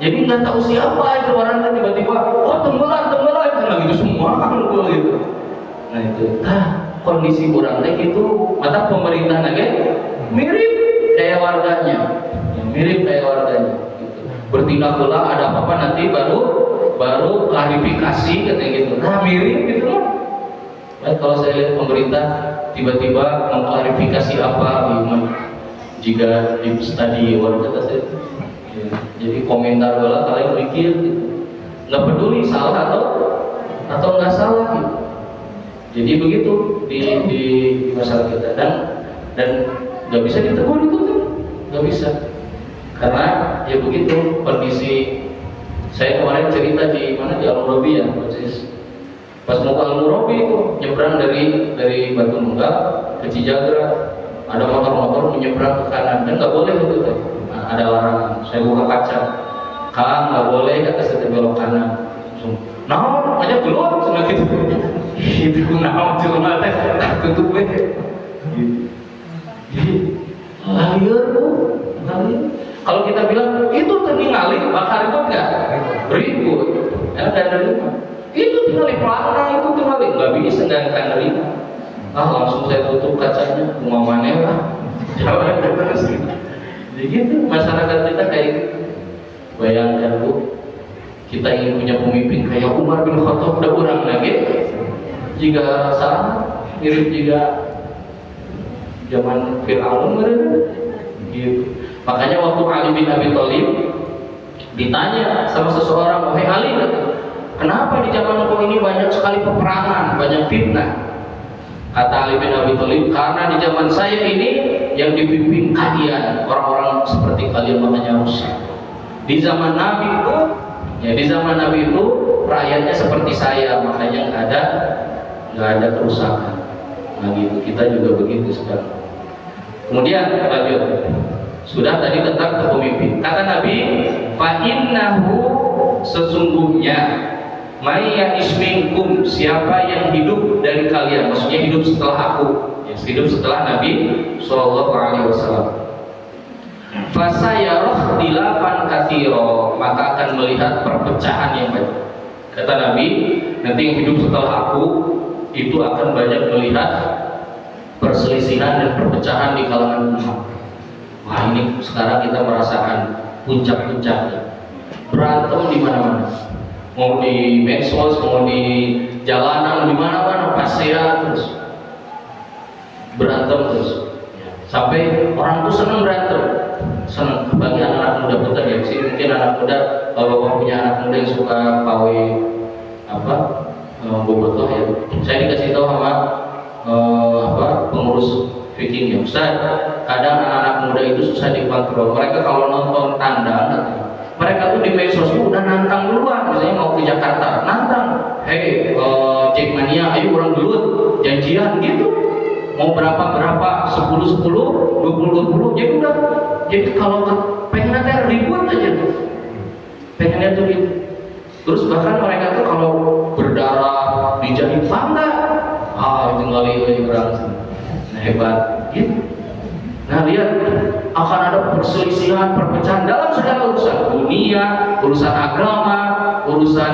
Jadi nggak tahu siapa itu orangnya, tiba-tiba oh tenggelam itu gitu semua kan gitu. Nah itu kondisi kurang kayak gitu, mata pemerintah nage mirip kayak warganya gitu. Bertindak pula ada apa-apa nanti baru klarifikasi katanya gitu. Nah mirip gitu loh. Nah, kalau saya lihat pemerintah tiba-tiba mengklarifikasi apa jika di stadion kata saya. Ya, jadi komentar bola kalian mikir gitu. Nggak peduli salah atau nggak salah gitu. Jadi begitu di masyarakat kita dan nggak bisa ditegur itu tuh, nggak bisa karena ya begitu kondisi. Saya kemarin cerita di mana di Al-Murabi ya, pas mau ke Al-Murabi itu nyebrang dari Batu Nunggal ke Cijagra, ada motor-motor menyeberang ke kanan dan nggak boleh itu tuh. Nah, ada larangan. Saya buka kaca, Kang nggak boleh kata saya belok kanan. Nah, aja keluar senang gitu. Itu naon cuma teh tutup we. Jadi liar tuh. Kalau kita bilang itu terningali bakar ribut nggak? Ribut. Enak dan nerima. Itu tinggal di pelakna itu tinggal nggak bisa nggak akan nerima. Langsung saya tutup kacanya. Rumah mana lah? Jangan terus. Jadi gitu masyarakat kita kayak gitu. Bayangkan Bu, kita ingin punya pemimpin kayak Umar bin Khattab, udah kurang lagi. Jika salah mirip juga zaman Fir'aun gitu. Makanya waktu Ali bin Abi Thalib ditanya sama seseorang, wahai Ali, kenapa di zaman engkau ini banyak sekali peperangan, banyak fitnah? Kata Ali bin Abi Thalib, karena di zaman saya ini yang dipimpin kalian, orang-orang seperti kalian, makanya rusak. Di zaman Nabi itu rakyatnya seperti saya, makanya nggak ada kerusakan. Nah gitu, kita juga begitu sekarang. Kemudian lanjut, sudah tadi tentang kepemimpinan. Kata Nabi, fa innahu, sesungguhnya maya isminkum, siapa yang hidup dari kalian, maksudnya hidup setelah aku, ya, hidup setelah Nabi Shallallahu Alaihi Wasallam. Fasayarah dilafan katsiro, maka akan melihat perpecahan yang banyak. Kata Nabi, nanti yang hidup setelah aku itu akan banyak melihat perselisihan dan perpecahan di kalangan umat. Wah ini sekarang kita merasakan puncak-puncaknya, berantem di mana-mana, mau di medsos, mau di jalanan, di mana-mana pasti ya terus berantem terus, sampai orang tuh seneng berantem, seneng. Bagi anak-anak muda putar ya, sih mungkin anak muda, kalau bapak punya anak muda yang suka pawai bobotoh ya, saya dikasih tahu sama pengurus Viking ya, Ustaz, kadang anak-anak muda itu susah dikontrol. Mereka kalau nonton tandang, mereka tuh di medsos udah nantang duluan, misalnya mau ke Jakarta, nantang, hey Jackmania, ayo orang dulu janjian gitu, mau berapa 10, 20, jadi udah. Jadi kalau pengen nanti ribut aja tuh, pengennya tuh gitu. Terus bahkan mereka tuh kalau berdarah dijahit bangga, tinggal orang sih, nah hebat gitu. Nah lihat akan ada perselisihan, perpecahan dalam segala urusan dunia, urusan agama, urusan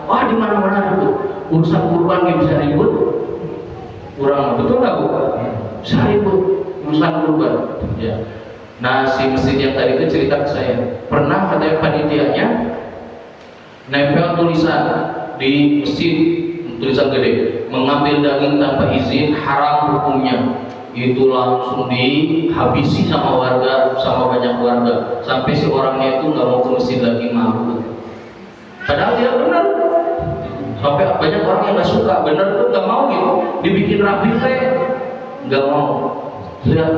di mana-mana ribut. Urusan kurban yang bisa ribut, kurang betul nggak Bu? Bisa ribut urusan kurban. Ya. Nah si masjid yang tadi itu cerita ke saya, pernah katanya panitianya nempel tulisan di masjid, tulisan gede, mengambil daging tanpa izin haram hukumnya. Itu langsung dihabisi sama warga, sama banyak warga, sampai si orangnya itu nggak mau ke masjid lagi, malu. Padahal dia benar, sampai banyak orang yang nggak suka, benar tuh nggak mau gitu, dibikin rapi nggak mau. Lihat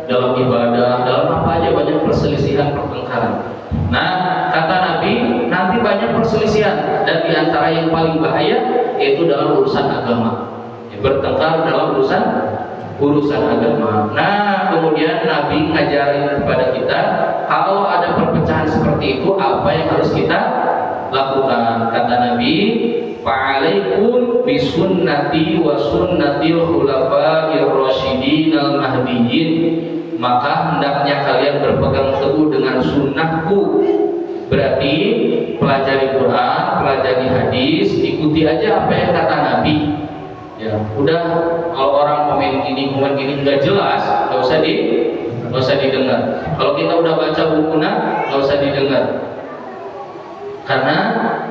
dalam ibadah, dalam apa aja banyak perselisihan, pertengkaran. Nah kata Nabi, nanti banyak perselisihan, dan diantara yang paling bahaya yaitu dalam urusan agama, bertengkar dalam urusan agama. Nah kemudian Nabi ngajarin kepada kita, kalau ada perpecahan seperti itu apa yang harus kita lakukan. Kata Nabi, fa'alaikum bisunnati wa sunnatil khulafa'ir rasyidin al-mahdiyyin, maka hendaknya kalian berpegang teguh dengan sunnahku. Berarti pelajari Quran, pelajari hadis, ikuti aja apa yang kata Nabi. Ya, udah kalau orang komen gini nggak jelas, nggak usah didengar. Kalau kita udah baca bukunya, nggak usah didengar. Karena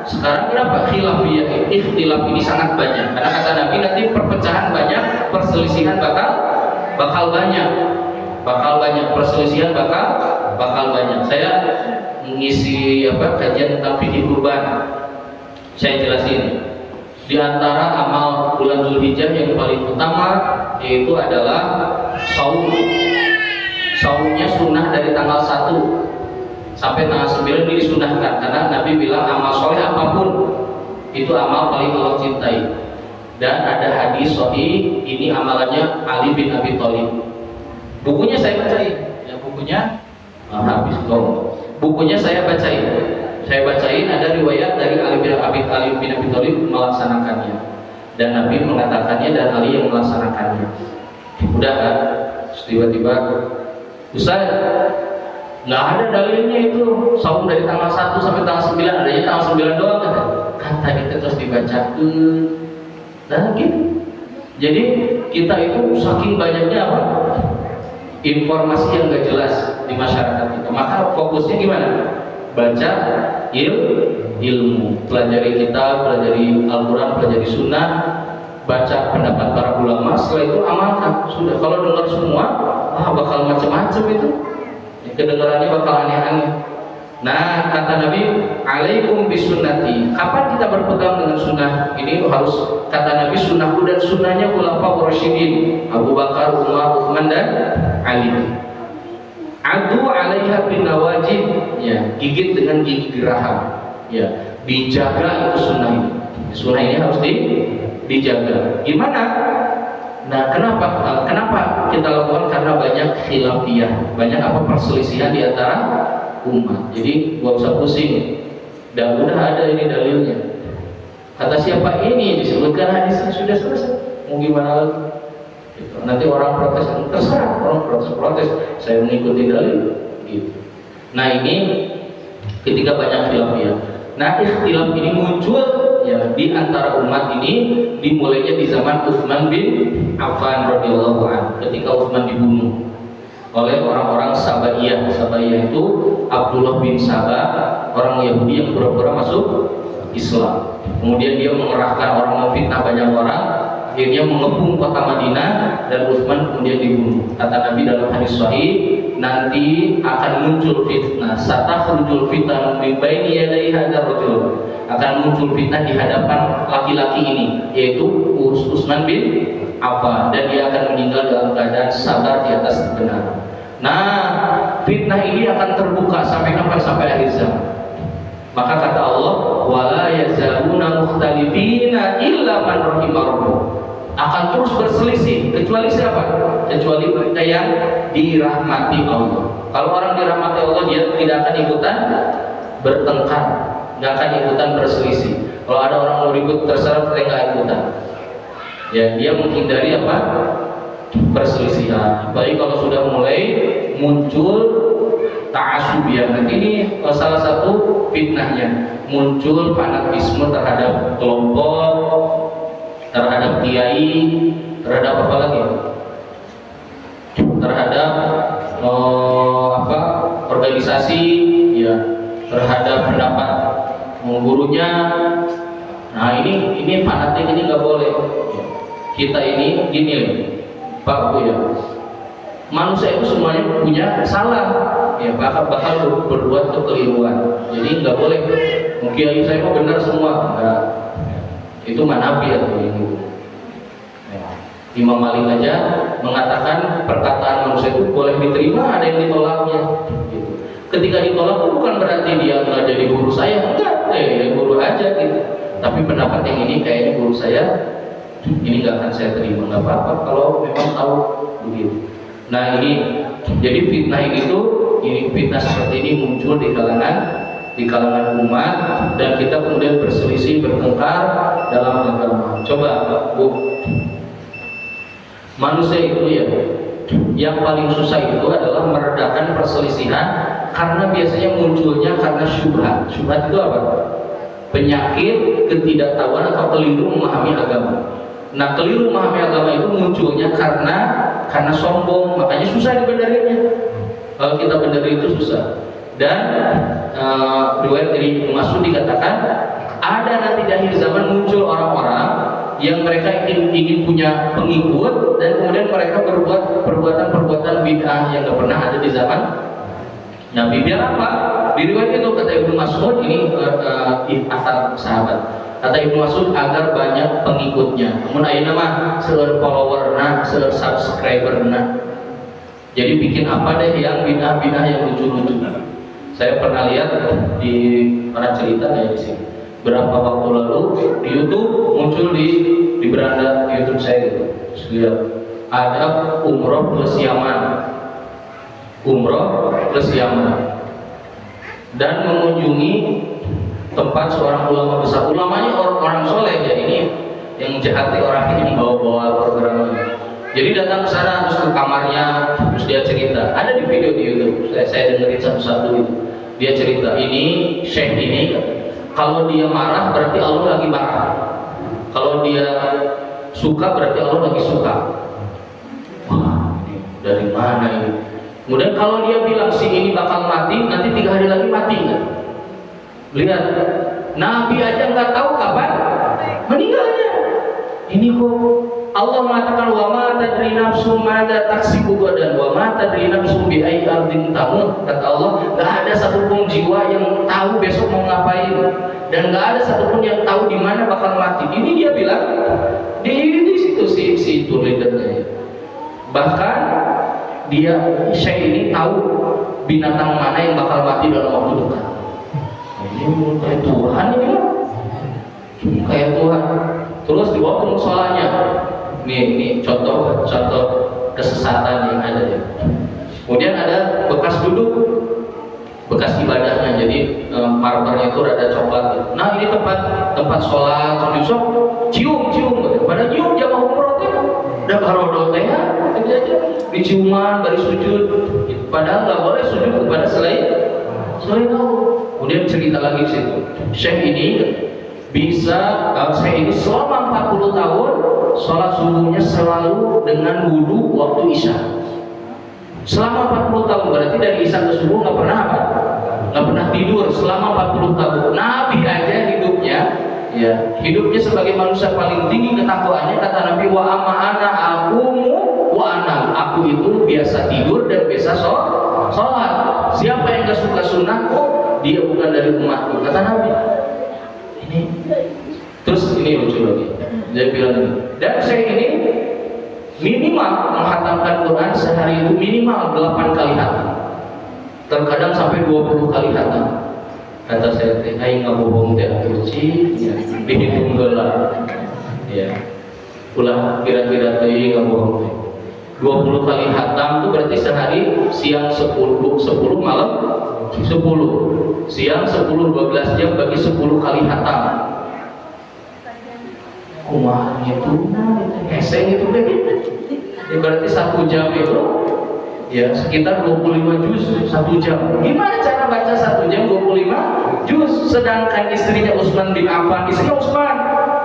sekarang kenapa ikhtilaf ini sangat banyak? Karena kata Nabi nanti perpecahan banyak, perselisihan bakal banyak, perselisihan bakal banyak. Saya mengisi kajian tentang fikih kurban. Saya jelasin. Di antara amal bulan Zulhijjah yang paling utama yaitu adalah saum. Saumnya sunnah dari tanggal 1 sampai tanggal 9 ini disunahkan, karena Nabi bilang amal soleh apapun itu amal paling Allah cintai. Dan ada hadis sahih, ini amalannya Ali bin Abi Thalib. Bukunya saya bacain, ya bukunya habis dong. Bukunya saya bacain ada riwayat dari Ali bin Abi Thalib melaksanakannya, dan Nabi mengatakannya dan Ali yang melaksanakannya. Udah kan? Tiba-tiba Ustaz, nggak ada dalilnya itu saum dari tanggal 1 sampai tanggal 9, adanya tanggal 9 doang kata kita terus dibacakan. Nah gitu. Jadi kita itu saking banyaknya informasi yang nggak jelas di masyarakat kita, maka fokusnya gimana? Baca ilmu, pelajari kitab, pelajari Al-Quran, pelajari Sunnah, baca pendapat para ulama, setelah itu amalkan. Sudah, kalau dengar semua bakal macam-macam itu, kedengarannya bakal aneh-aneh. Nah kata Nabi, alaikum bisunnati. Kapan kita berpegang dengan sunnah? Ini harus, kata Nabi, sunnahku dan sunnahnya khulafaur rasyidin, Abu Bakar, Umar, Utsman dan Ali. Adu alaiha bin nawajib, ya, gigit dengan gigi geraham, ya, dijaga itu sunnah ini. Sunnah ini harus dijaga. Gimana? Nah, kenapa kita lakukan? Karena banyak khilafiyah, banyak perselisihan di antara umat. Jadi gak usah pusing. Dan udah ada ini dalilnya. Kata siapa ini disebutkan hadisnya, sudah selesai. Mau gimana lagi? Gitu. Nanti orang protes, terserah orang protes. Saya mengikuti dalil. Gitu. Nah ini ketika banyak khilafiyah. Nah ikhtilaf ini muncul ya di antara umat ini, dimulainya di zaman Utsman bin Affan radhiyallahu anhu, ketika Utsman dibunuh oleh orang-orang Sabaiyah. Sabaiyah itu Abdullah bin Sabah, orang Yahudi yang pura-pura masuk Islam. Kemudian dia mengerahkan orang memfitnah banyak orang, akhirnya mengepung kota Madinah, dan Utsman kemudian dibunuh. Kata Nabi dalam hadis sahih, nanti akan muncul fitnah, satakhrujul fitnah min baini yaday hadzal rajul, akan muncul fitnah di hadapan laki-laki ini, yaitu Utsman bin Affan, dan dia akan meninggal dalam keadaan sabar di atas kebenaran. Nah, fitnah ini akan terbuka sampai kapan? Sampai akhir zaman. Maka kata Allah, wala yazaluna mukhtalifina illa man rahimah rabbuh, akan terus berselisih kecuali siapa? Kecuali mereka yang dirahmati Allah. Kalau orang dirahmati Allah, dia tidak akan ikutan bertengkar, nggak akan ikutan berselisih. Kalau ada orang mau ribut, terserah, saya nggak ikutan. Ya, dia menghindari perselisihan. Baik kalau sudah mulai muncul ta'asubian. Nanti ini salah satu fitnahnya, muncul fanatisme terhadap kelompok, terhadap kiai, terhadap apa lagi? Terhadap organisasi, ya, terhadap pendapat gurunya. Nah ini fanatik, ini nggak boleh. Kita ini gini Pak Bu ya, manusia itu semuanya punya salah, ya, bakal berbuat kekeliruan. Jadi nggak boleh mungkin saya mau benar semua, enggak. Itu manabi atau ini. Imam Malik aja mengatakan perkataan manusia itu boleh diterima, ada yang ditolaknya. Gitu. Ketika ditolak itu bukan berarti dia nggak jadi guru saya, enggak, guru aja gitu. Tapi pendapat yang ini kayaknya guru saya, ini nggak akan saya terima, nggak apa-apa kalau memang tahu begitu. Nah ini jadi fitnah ini fitnah seperti ini muncul di kalangan umat, dan kita kemudian berselisih, bertengkar dalam agama. Coba Bu, manusia itu ya, yang paling susah itu adalah meredakan perselisihan, karena biasanya munculnya karena syubhat. Syubhat itu apa? Penyakit ketidaktahuan atau keliru memahami agama. Nah, keliru memahami agama itu munculnya karena sombong, makanya susah dibenerinnya. Kalau kita benerin itu susah. Dan riwayat dari Ibnu Mas'ud dikatakan ada nanti di akhir zaman muncul orang-orang yang mereka ingin punya pengikut, dan kemudian mereka berbuat perbuatan bid'ah yang tidak pernah ada di zaman Nabi. Biar apa? Di riwayat itu kata Ibnu Mas'ud, ini asal sahabat. Kata Ibnu Mas'ud agar banyak pengikutnya. Namun ayeuna mah seueur followerna, seueur subscriberna. Jadi bikin apa deh yang bid'ah-bid'ah yang lucu-lucu. Saya pernah lihat di mana cerita kayak di sini. Berapa waktu lalu di YouTube muncul di beranda YouTube saya gitu. Lihat ada umroh plus Yaman. Umroh plus Yaman. Dan mengunjungi tempat seorang ulama besar. Ulamanya orang soleh ya, ini yang jahati orang ini bawa-bawa program ini. Jadi datang ke sana, terus ke kamarnya, terus dia cerita. Ada di video di YouTube, saya dengerin satu-satu itu. Dia cerita, ini Syekh ini kalau dia marah berarti Allah lagi marah. Kalau dia suka berarti Allah lagi suka. Wah, ini dari mana ini? Kemudian kalau dia bilang si ini bakal mati, nanti 3 hari lagi mati kan? Lihat, Nabi aja nggak tahu kapan meninggalnya. Ini kok Allah mengatakan wa ma tadri nafsum madza taksibu dan wa ma tadri nafsum bi ayyi ardin tamut. Kata Allah, nggak ada satupun jiwa yang tahu besok mau ngapain, dan nggak ada satupun yang tahu di mana bakal mati. Ini dia bilang di situ si itu leadernya. Bahkan dia Syekh ini tahu binatang mana yang bakal mati dalam waktu dekat. Ini kayak Tuhan ini lah, kayak Tuhan. Terus dibawa ke musolanya. Ini contoh kesesatan yang ada ya. Kemudian ada bekas duduk, bekas ibadahnya. Jadi marmernya itu rada coklat gitu. Nah ini tempat sholat, cium, pada nyium jamaah umroh teh, udah barodol teh, diciuman, bari sujud. Padahal nggak boleh sujud kepada selain Allah. Kemudian cerita lagi situ, Syekh ini Syekh ini selama 40 tahun sholat subuhnya selalu dengan wudu waktu Isya. Selama 40 tahun, berarti dari Isya ke subuh nggak pernah tidur selama 40 tahun. Nabi aja hidupnya sebagai manusia paling tinggi ketakwaannya, kata Nabi, wa amma ana aqumu wa anam. Aku itu biasa tidur dan biasa sholat. Siapa yang gak suka sunnah, dia bukan dari umatku, kata Nabi. Terus ini lucu lagi, dia bilang ini, dan saya ini minimal menghatamkan Quran sehari itu minimal 8 kali hatam, terkadang sampai 20 kali hatam. Kata saya, aing nggak bohong teh kurci, ya, dihitung gelar, ya, ulah kira-kira teh nggak bohong teh. 20 kali hatam itu berarti sehari siang 10 malam 10, siang 10 12 jam bagi 10 kali hatam. Kumaha itu, heseng itu Ya, berarti 1 jam itu ya sekitar 25 juz 1 jam. Gimana cara baca 1 jam 25 juz? Sedangkan istrinya Utsman bin Affan, istrinya Utsman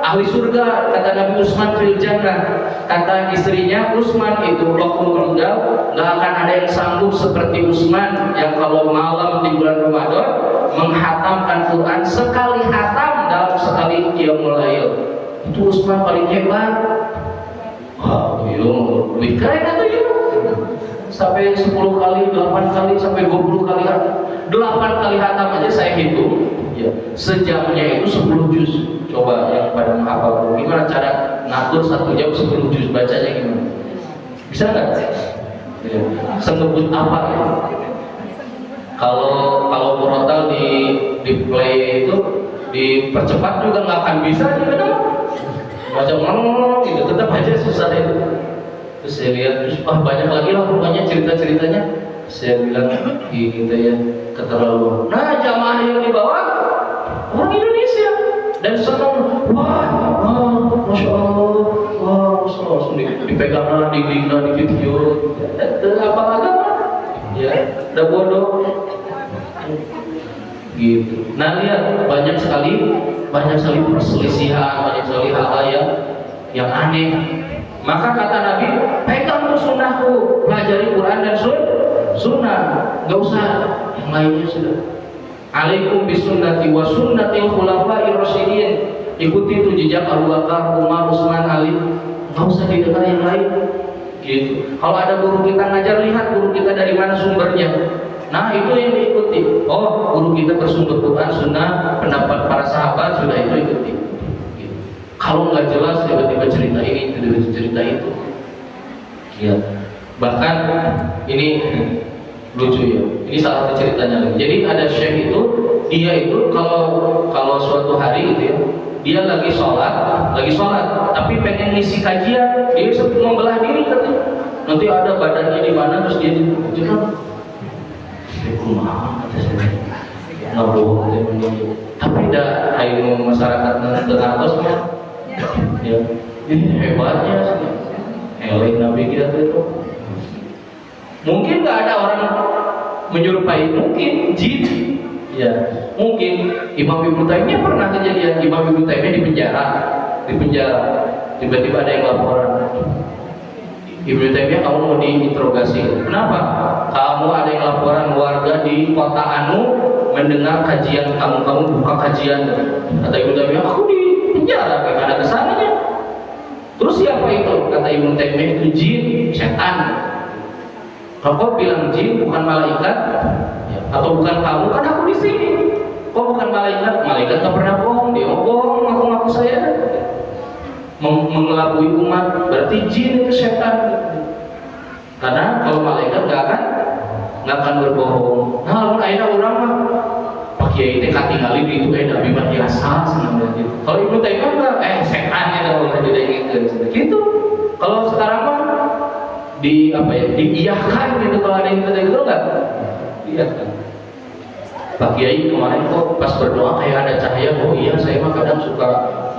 ahli surga, kata Nabi, Utsman fil jannah. Kata istrinya, Utsman itu waktu meninggal nggak akan ada yang sanggup seperti Utsman yang kalau malam di bulan Ramadan menghatamkan Quran sekali hatam dalam sekali qiyamul lail. Itu Utsman paling hebat. Wah, lebih keren atau ya? Sampai 10 kali, 8 kali, sampai 20 kali hatam. 8 kali hatam aja saya hitung ya, sejamnya itu 10 juz. Coba yang pada menghafal, gimana cara ngatur 1 jam 10 juz, bacanya gimana? Bisa nggak? Ya. Sengebut apa ya? Kalau murotal di play itu dipercepat juga nggak akan bisa, baca gitu, tetap aja susah itu. Terus saya lihat, banyak lagi lah pokoknya cerita-ceritanya. Saya bilang gitu ya, keterlaluan. Nah, jamaah yang di bawah orang Indonesia dan senang, wah, masya Allah, langsung dipegang di video, apa agama, ya, udah bodoh, gitu. Nah lihat, banyak sekali perselisihan, banyak sekali hal-hal yang aneh. Maka kata Nabi, pegang tuh sunnahku, pelajari Quran dan sunnah, nggak usah yang lainnya sudah. Alaikum bisunnati wa sunnatil khulafa'ir rasyidin. Ikuti itu jejak Abu Bakar, Umar, Utsman, Ali. Nggak usah didengar yang lain. Gitu. Kalau ada guru kita ngajar, lihat guru kita dari mana sumbernya. Nah itu yang diikuti. Oh, guru kita bersumber Quran, sunnah, pendapat para sahabat, sudah itu ikuti. Kalau nggak jelas tiba-tiba cerita ini, tiba-tiba cerita itu, ya. Bahkan ini lucu ya. Ini salah satu ceritanya lagi. Jadi ada syekh itu, dia itu kalau suatu hari gitu ya, dia lagi sholat, tapi pengen ngisi kajian, dia membelah diri katanya. Nanti ada badannya di mana, terus dia jelas. Nggak bohong, tapi dah ayo masyarakat Jakarta semua. Ya, ini hebatnya sih. Elek Nabi kita itu. Mungkin nggak ada orang menyerupai, mungkin jin. Ya, mungkin Imam Ibnu Taimiyah pernah kejadian. Imam Ibnu Taimiyah di penjara. Tiba-tiba ada yang laporan. Ibnu Taimiyah, kamu mau diinterogasi. Kenapa? Kamu ada yang laporan warga di kota Anu mendengar kajian kamu buka kajian. Kata Ibnu Taimiyah, aku di penjara, kayak ada kesannya. Terus siapa itu? Kata Ibnu Taimiyah, itu jin, setan. Kalau kau bilang jin bukan malaikat, ya, atau bukan kamu, kan aku di sini. Kau bukan malaikat, malaikat tak pernah bohong, dia mau bohong, ngaku-ngaku saya mengelabui umat, berarti jin itu setan. Karena kalau malaikat nggak akan berbohong. Nah, lalu akhirnya orang mah Kiai teh katingali di itu Nabi mah biasa senang gitu. Kalau Ibnu Taimiyah mah setan ya kalau didengekeun gitu. Kalau sekarang mah diiyahkan gitu, kalau ada yang gitu enggak? Diiyahkan. Pak Kiai kemarin kok pas berdoa kayak ada cahaya, oh iya saya mah kadang suka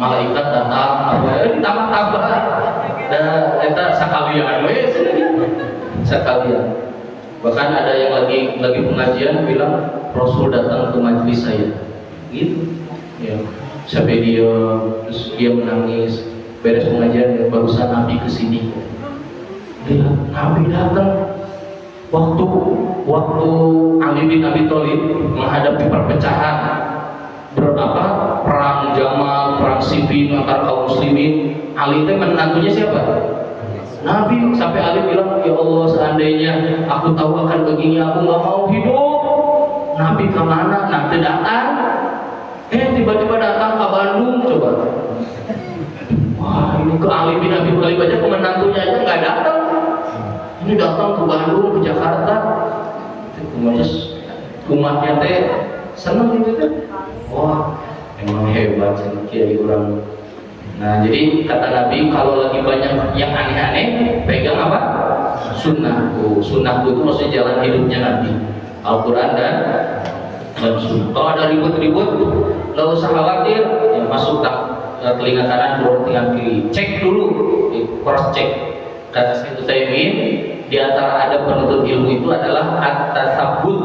malaikat datang ditambah-tambah. Dan eta sakalian we sakalian. Bahkan ada yang lagi pengajian bilang Rasul datang ke majelis saya, gitu. Ya, sampai dia menangis. Beres pengajian, barusan Nabi kesini. Dia Nabi datang waktu Ali bin Abi Thalib menghadapi perpecahan, perang Jamal, perang Siffin antar kaum muslimin. Ali itu menantunya siapa? Nabi. Sampai Ali bilang, ya Allah, seandainya aku tahu akan begini, aku nggak mau hidup. Nabi kemana? Nanti datang. Tiba-tiba datang ke Bandung, coba. Wah, ini ke Ali bin Abi Thalib aja, ke menantunya aja nggak datang. Ini datang ke Bandung, ke Jakarta. Terus umatnya teh seneng gitu kan. Wah, emang hebat sih kiai orang. Nah, jadi kata Nabi, kalau lagi banyak yang aneh-aneh, pegang apa? Sunnahku. Sunnahku itu maksudnya jalan hidupnya Nabi, Al-Quran dan Sunnah. Kalau ada ribut-ribut, nggak usah khawatir, ya, masuk telinga kanan, keluar telinga kiri. Cek dulu, cross check. kata Syekh Utsaimin, di antara adab penuntut ilmu itu adalah at-tasabbut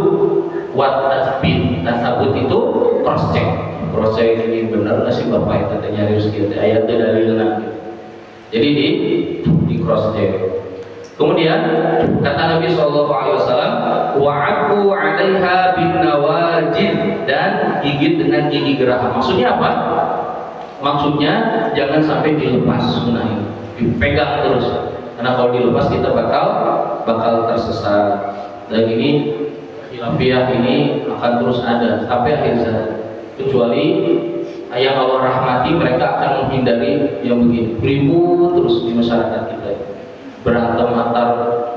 wa tasbih. Tasabut itu cross check. Cross check ini benar nggak sih Bapak yang katanya harus gitu. Ayat itu dalilnya. Jadi di cross check. Kemudian kata Nabi Shallallahu Alaihi Wasallam, wa'aku 'alaiha bin nawajid, dan gigit dengan gigi geraham. Maksudnya apa? Maksudnya jangan sampai dilepas sunnah ini, dipegang terus. Karena kalau dilepas kita bakal tersesat. Dan ini khilafiyah ini akan terus ada sampai akhir zaman. Kecuali yang Allah rahmati, mereka akan menghindari yang begini. Ribut terus di masyarakat kita. Berantem antar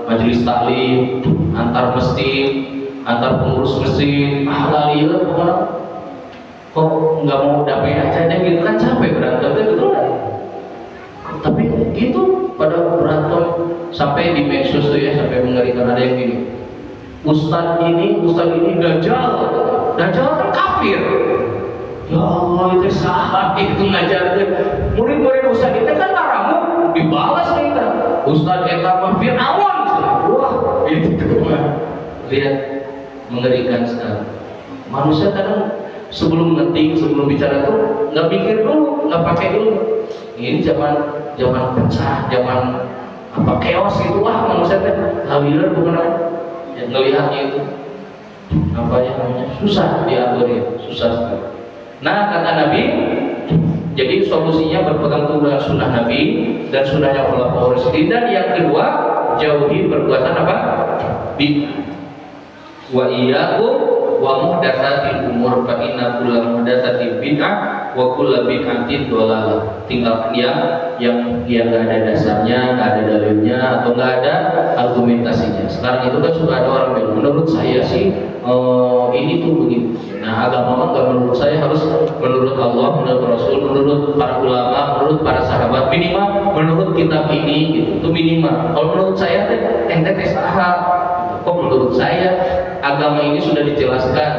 majelis taklim, antar masjid, antar pengurus masjid. Lali ya, kok nggak mau damai aja deh gitu kan, capek berantemnya gitu kan. Tapi gitu pada berantem sampai di medsos tuh ya, sampai mengerikan. Ada yang gini, Ustadz ini dajjal kan kafir. Ya Allah, itu salah itu ngajarnya. Murid-murid Ustadz itu kan haramu dibalas kita. Ustadz eta mah Fir'aun. Wah, itu lihat mengerikan sekali. Manusia kadang sebelum ngetik, sebelum bicara tuh nggak pikir dulu, nggak pakai ilmu. Ini zaman pecah, zaman apa chaos gitu. Wah, manusia teh hawiler bukan yang ngelihatnya itu namanya susah diatur ya, susah sekali. Nah, kata Nabi, jadi solusinya berpegang teguh dengan sunnah Nabi dan sunnahnya Khulafaur Rasyidin. Dan yang kedua, jauhi perbuatan apa? Bid'ah. Wa iyyakum wa muhdatsatil umur, fa inna kulla muhdatsatin bid'ah wa kullu bid'atin dhalalah. Tinggalkan yang enggak ada dasarnya, enggak ada dalilnya, atau enggak ada argumentasinya. Sekarang itu kan sudah ada orang bilang, menurut saya sih ini tuh begini. Nah, agama enggak menurut saya, harus menurut Allah, menurut Rasul, menurut para ulama, menurut para sahabat, minimal menurut kitab ini gitu. Itu minimal. Kalau menurut saya ente salah. Kok menurut saya agama ini sudah dijelaskan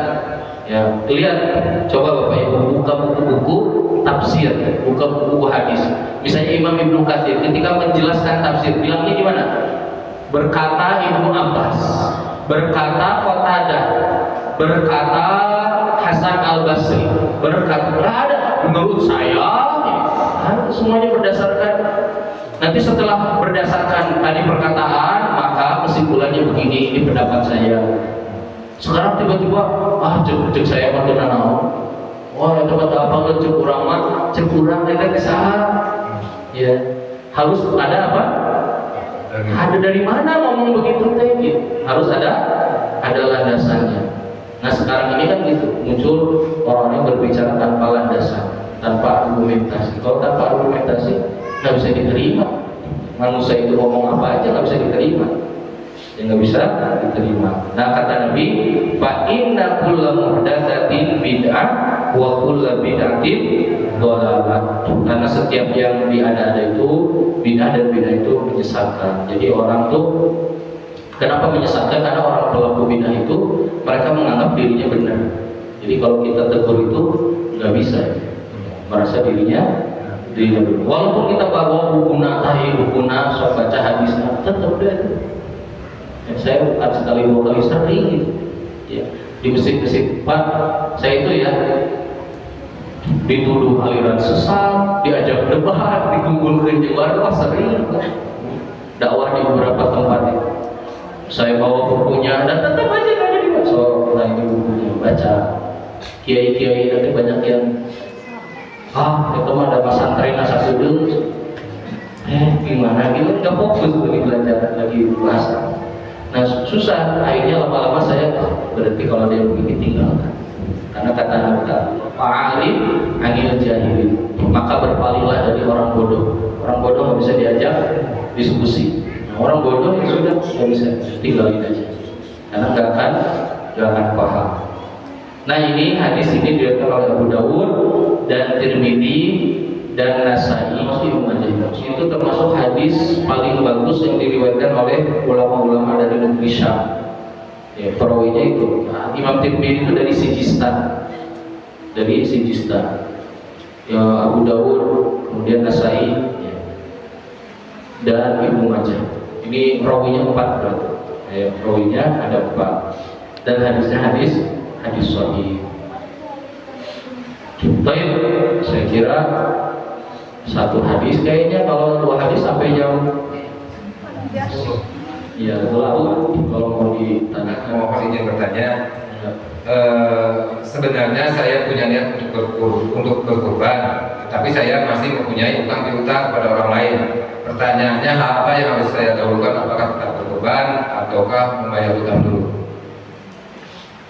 ya. Lihat, coba Bapak Ibu buka buku-buku tafsir, buka buku hadis. Misalnya Imam Ibnu Katsir ketika menjelaskan tafsir bilangnya gimana? Berkata Ibnu Abbas, berkata Qatadah, berkata Hasan Al-Basri, berkata ada menurut saya. Semuanya berdasarkan. Nanti setelah berdasarkan tadi perkataan, maka kesimpulannya begini, ini pendapat saya. Sekarang tiba-tiba, cek saya mah teu naon. Wah, itu kata apa cek urang mah, cek urang eta saha. Ya, harus ada apa? Ada dari mana ngomong begitu teh gitu. Harus ada landasannya. Nah, sekarang ini kan gitu, muncul orang yang berbicara tanpa landasan, tanpa argumentasi. Kalau tanpa argumentasi nggak bisa diterima. Manusia itu ngomong apa aja nggak bisa diterima, ya nggak bisa diterima. Nah, kata Nabi, fa inna kulla muhdatsatin bid'ah wa kulla bid'atin dhalalah. Karena setiap yang diada-ada itu bid'ah, dan bid'ah itu menyesatkan. Jadi orang tuh kenapa menyesatkan? Karena orang pelaku bid'ah itu mereka menganggap dirinya benar. Jadi kalau kita tegur itu nggak bisa, merasa dirinya benar. Walaupun kita bawa bukuna, sok baca hadisnya, tetap deh. Ya, saya bukan sekali dua kali sering gitu. Ya, di masjid-masjid Pak, saya itu ya dituduh aliran sesat, diajak debat, dikumpulkan jembar, sering dakwah di beberapa tempat. Ya. Saya bawa bukunya dan tetap aja nggak jadi masuk. Nah, ini bukunya baca. Kiai-kiai nanti banyak yang itu mah ada pesantren asa kudung. Gimana gitu, nggak fokus lagi belajar, lagi bahasa. Nah, susah. Akhirnya lama-lama saya berarti kalau dia begini tinggalkan. Karena kata Nabi, fa'alim anil jahilin, maka berpalinglah dari orang bodoh. Orang bodoh nggak bisa diajak diskusi. Nah, orang bodoh yang sudah nggak bisa, tinggalin aja. Karena nggak akan paham. Nah, ini hadis ini diriwayatkan oleh Abu Dawud dan Tirmidzi dan Nasai. Itu termasuk hadis paling bagus yang diriwayatkan oleh ulama-ulama dari negeri Syam. Ya, perawinya itu Imam Tirmidzi itu dari Sijistan. Ya, Abu Dawud, kemudian Nasai. Ya. dan Ibnu Majah. Ini rawinya 4 berarti. Rawinya ada 4 dan hadisnya hadis sahih. Baik, saya kira satu hadis kayaknya, kalau 2 hadis sampai jam. Ya, kalau mau ditanyakan. Mau izin bertanya. Sebenarnya saya punya niat untuk berkurban, tapi saya masih mempunyai utang piutang kepada orang lain. Pertanyaannya, apa yang harus saya dahulukan? Apakah tetap berkurban ataukah membayar utang dulu?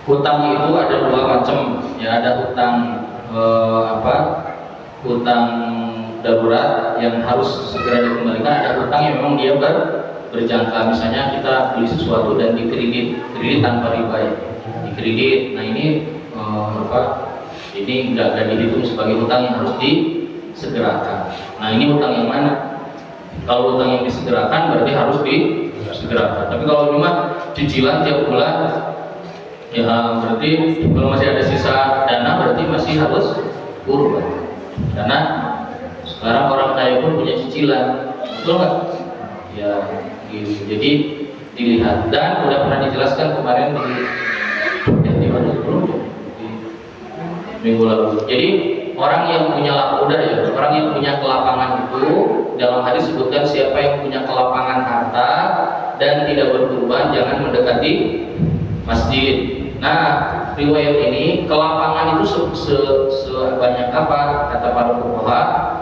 Hutang itu ada 2 macam, ya. Ada hutang hutang darurat yang harus segera dikembalikan. Ada hutang yang memang dia berjangka. Misalnya kita beli sesuatu dan dikredit tanpa riba, ya. Dikredit. Nah ini ini nggak dihitung sebagai hutang yang harus disegerakan. Nah ini hutang yang mana? Kalau hutang yang disegerakan berarti harus disegerakan. Tapi kalau cuma cicilan tiap bulan, ya berarti kalau masih ada sisa dana berarti masih harus kurban. Karena sekarang orang kaya pun punya cicilan, betul nggak? Ya, gitu. Jadi dilihat, dan udah pernah dijelaskan kemarin di minggu lalu. Jadi orang yang punya orang yang punya kelapangan itu, dalam hadis sebutkan siapa yang punya kelapangan harta dan tidak berkurban jangan mendekati masjid. Nah, riwayat ini kelapangan itu sebanyak apa? Kata para fuqaha,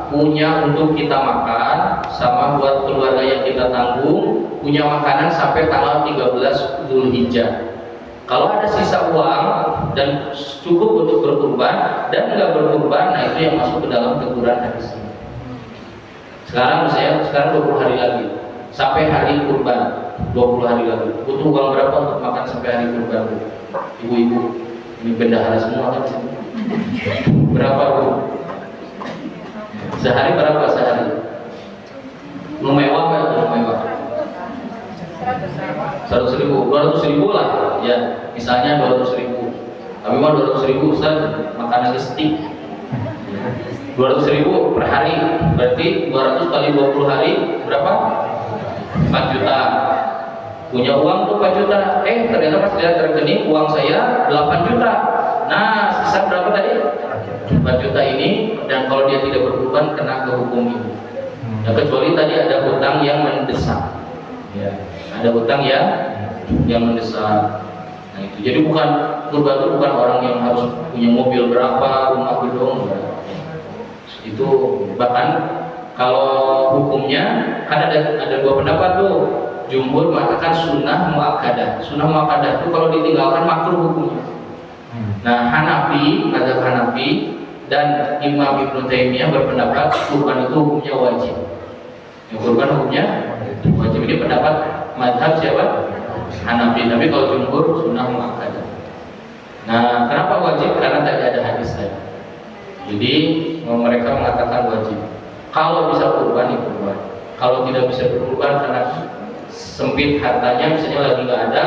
punya untuk kita makan sama buat keluarga yang kita tanggung, punya makanan sampai tanggal 13 Dzulhijjah. Kalau ada sisa uang dan cukup untuk berkurban dan nggak berkurban, nah itu yang masuk ke dalam teguran hadis ini. Sekarang 20 hari lagi sampai hari kurban, 20 hari lagi. Butuh uang berapa untuk makan sampai hari kurban? Ibu-ibu, ini bendahara semua kan? Berapa bu? Sehari berapa sehari? Mewah nggak? Mewah. 100.000, 200.000 lah, ya. Misalnya 200.000. Tapi mah 200.000 Ustaz, makan nasi stik. 200.000 per hari, berarti 200 kali 20 hari berapa? 4 juta. Punya uang tuh 4 juta. Ternyata pas lihat rekening uang saya 8 juta. Nah, sisa berapa tadi? 4 juta ini, dan kalau dia tidak berkurban kena ke hukum ini. Ya, kecuali tadi ada hutang yang mendesak. Ya, ada hutang yang mendesak. Nah, itu. Jadi kurban itu bukan orang yang harus punya mobil berapa, rumah gedung. Itu bahkan kalau hukumnya kan ada 2 pendapat tuh. Jumhur mengatakan sunnah muakkadah. Sunnah muakkadah itu kalau ditinggalkan makruh hukumnya. Nah, mazhab Hanafi dan Imam Ibnu Taimiyah berpendapat kurban itu hukumnya wajib. Ya, kurban hukumnya wajib. Ini pendapat mazhab siapa? Hanafi. Tapi kalau jumhur sunnah muakkadah. Nah, kenapa wajib? Karena tadi ada hadis tadi. Jadi mereka mengatakan wajib. Kalau bisa kurban, ya kurban. Kalau tidak bisa berkurban karena sempit hartanya, misalnya lagi nggak ada,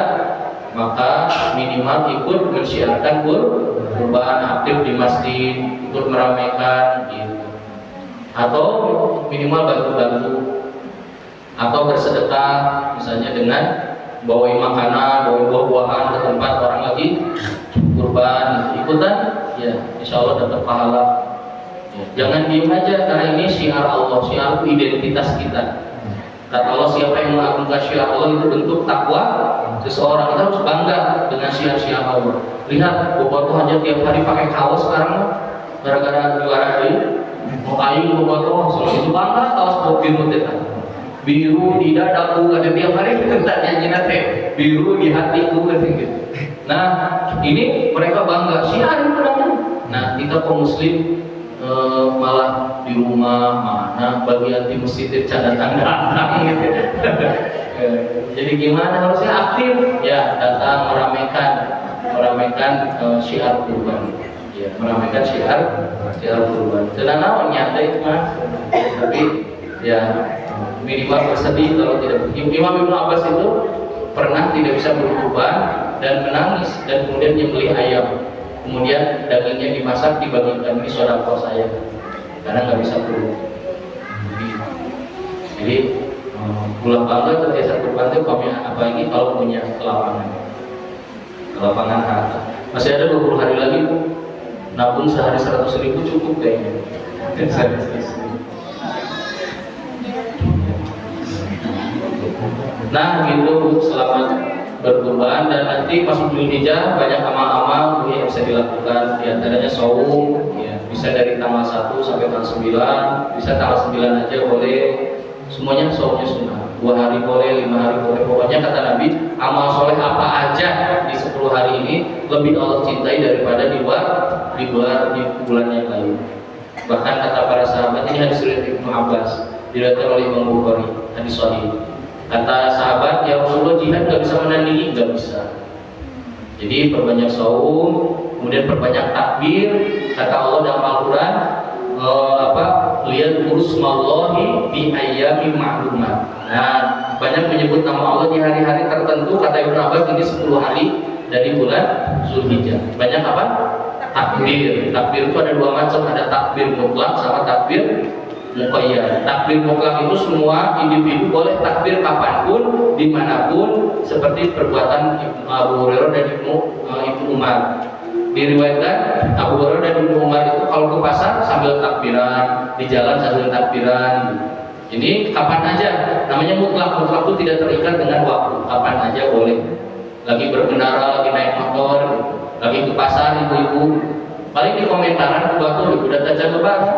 maka minimal ikut mensyiarkan kurban, aktif di masjid, ikut meramaikan, gitu. Atau minimal bantu-bantu, atau bersedekah, misalnya dengan bawain makanan, bawain buah-buahan ke tempat orang lagi kurban, ikutan, ya insya Allah dapat pahala. Ya, jangan diem aja, karena ini syiar Allah, syiar itu identitas kita. Kata Allah, siapa yang mengagungkan syiar Allah itu bentuk takwa seseorang. Kita harus bangga dengan syiar-syiar Allah. Lihat, Bapak tuh hanya tiap hari pakai kaos sekarang, gara-gara juara ini. Mau kayu Bapak tuh, selalu itu bangga kaos kopi mutet. Biru di dadaku, ada tiap hari kita nyanyi nate. Biru di hatiku, gitu. Nah, ini mereka bangga syiar itu namanya. Nah, kita kaum muslim malah di rumah mana bagian di masjid datang gitu. Jadi gimana, harusnya aktif ya, datang meramaikan syiar kurban, ya, meramaikan syiar kurban. Tenang naon nyata itu mah, tapi ya minimal bersedih kalau tidak. Imam Ibnu Abbas itu pernah tidak bisa berkurban dan menangis, dan kemudian nyembelih ayam. Kemudian dagingnya dimasak, dibagikan, ini sedekah saya, karena nggak bisa perlu. Jadi Ulah bangga terbiasa kurban itu apalagi kalau punya lapangan harta. Masih ada 20 hari lagi Bu, nabung sehari 100.000 cukup kayaknya. Nah gitu Bu, selamat berkurban. Dan nanti masuk Dzulhijjah banyak amal-amal yang bisa dilakukan, di antaranya saum ya, bisa dari tanggal 1 sampai tanggal 9, bisa tanggal 9 aja boleh, semuanya saumnya sunnah. 2 hari boleh, 5 hari boleh. Pokoknya kata Nabi, amal soleh apa aja di 10 hari ini lebih Allah cintai daripada di bulan yang lain. Bahkan kata para sahabat, ini hadis riwayat Ibnu Abbas, diriwayatkan oleh Imam Bukhari, hadis sahih. Kata sahabat, ya Rasulullah, jihad gak bisa menandingi? Gak bisa. Jadi perbanyak saum, kemudian perbanyak takbir. Kata Allah dalam Al-Quran, lihat urusmallahi di ayyamin ma'lumat. Nah, banyak menyebut nama Allah di hari-hari tertentu. Kata Ibnu Abbas, ini 10 hari dari bulan Dzulhijjah. Banyak apa? Takbir. Takbir itu ada 2 macam, ada takbir mutlak sama takbir muqayyad. Takbir mutlak itu semua individu boleh takbir kapanpun, dimanapun, seperti perbuatan Abu Hurairah dan Ibnu Umar. Diriwayatkan Abu Hurairah dan Ibnu Umar itu kalau ke pasar sambil takbiran, di jalan sambil takbiran. Ini kapan aja, namanya mutlak. Mutlak itu tidak terikat dengan waktu, kapan aja boleh. Lagi berkendara, lagi naik motor, lagi ke pasar, ibu-ibu paling di komentaran waktu udah tajam lebar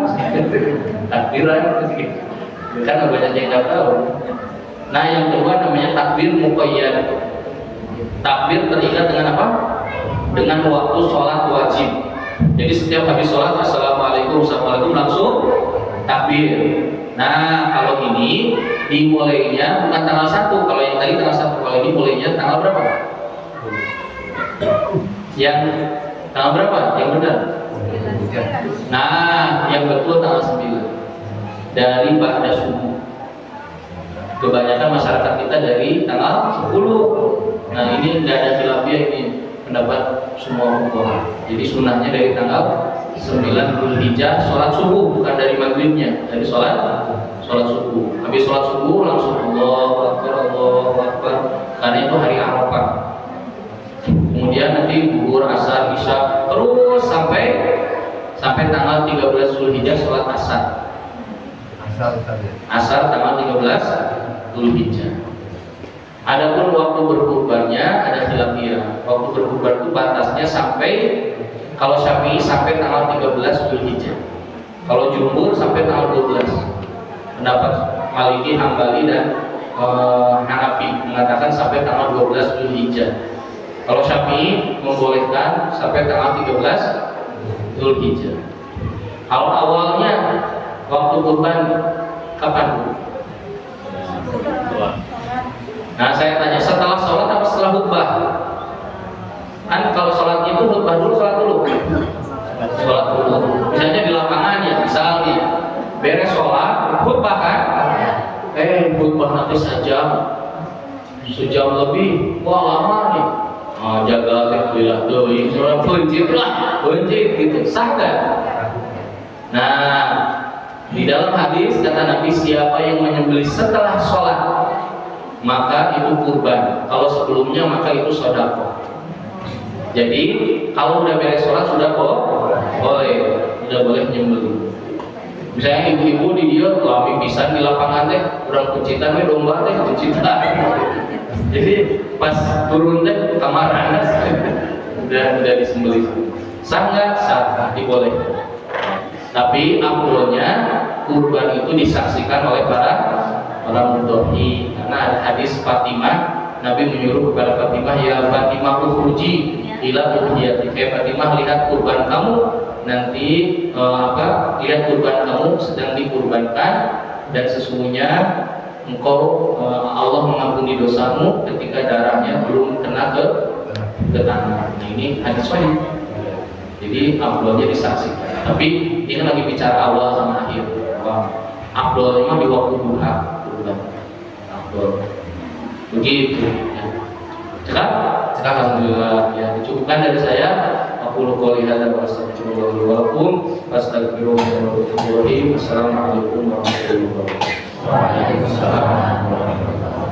takbiran gitu. Kan banyak yang nggak tahu. Nah yang kedua namanya takbir muqayyad. Takbir terikat dengan apa? Dengan waktu sholat wajib. Jadi setiap habis sholat assalamualaikum langsung takbir. Nah kalau ini dimulainya bukan tanggal 1, kalau yang tadi tanggal 1, kalau ini mulainya tanggal berapa? Yang tanggal berapa? Yang benar? Nah, yang betul tanggal 9 dari ba'da subuh. Kebanyakan masyarakat kita dari tanggal 10. Nah, ini nggak ada khilafiyah, ini pendapat semua ulama. Jadi sunnahnya dari tanggal 9 Dzulhijjah sholat subuh, bukan dari maghribnya, dari sholat subuh. Habis sholat subuh langsung Allahu Akbar, karena itu hari Arafah. Kemudian nanti zuhur, asar, isya, terus sampai tanggal 13 Dzulhijjah sholat asar. Asar tanggal 13 Dzulhijjah. Adapun waktu berkurbannya ada khilafiyah. Waktu berkurban itu batasnya sampai, kalau Syafi'i sampai tanggal 13 Dzulhijjah. Kalau jumhur sampai tanggal 12. Pendapat Maliki, Hambali dan Hanafi mengatakan sampai tanggal 12 Dzulhijjah. Kalau Syafi'i membolehkan sampai tanggal 13 Dzulhijjah. Kalau awalnya waktu kurban kapan? Nah saya tanya, setelah sholat apa setelah khutbah? Kan kalau sholat itu khutbah dulu, sholat dulu. Misalnya di lapangan ya, misalnya beres sholat, khutbah kan? Khutbah nanti sejam lebih, wah lama nih. Jaga tekbilah doi, seorang pencit gitu, sah gak? Nah, di dalam hadis kata Nabi, siapa yang menyembelih setelah sholat maka itu kurban. Kalau sebelumnya maka itu sedekah. Jadi kalau udah beres sholat sudah boleh nyembelih. Misalnya ibu-ibu di dia lami pisan di lapangan teh, kurang kucitan we domba teh kucitan. Jadi pas turun teh kamaran udah disembelih. Sah nggak? Sah, dibolehkan. Tapi afdolnya kurban itu disaksikan oleh para mudhohi, karena ada hadis Fatimah, Nabi menyuruh kepada Fatimah, ya Fatimah ukhruji ila udhiyati. Fatimah, lihat kurban kamu nanti lihat kurban kamu sedang dikurbankan, dan sesungguhnya engkau Allah mengampuni dosamu ketika darahnya belum kena ke tanah. Nah, ini hadis sahih. Jadi afdolnya disaksikan. Tapi ini lagi bicara awal sama akhir. Afdolnya di waktu duha. Afdol. Begitu. Ya. Cekap alhamdulillah. Ya, dicukupkan dari saya. Aku qouli hadza wa astaghfirullah wa lakum. Assalamualaikum warahmatullahi wabarakatuh. Waalaikumsalam warahmatullahi wabarakatuh.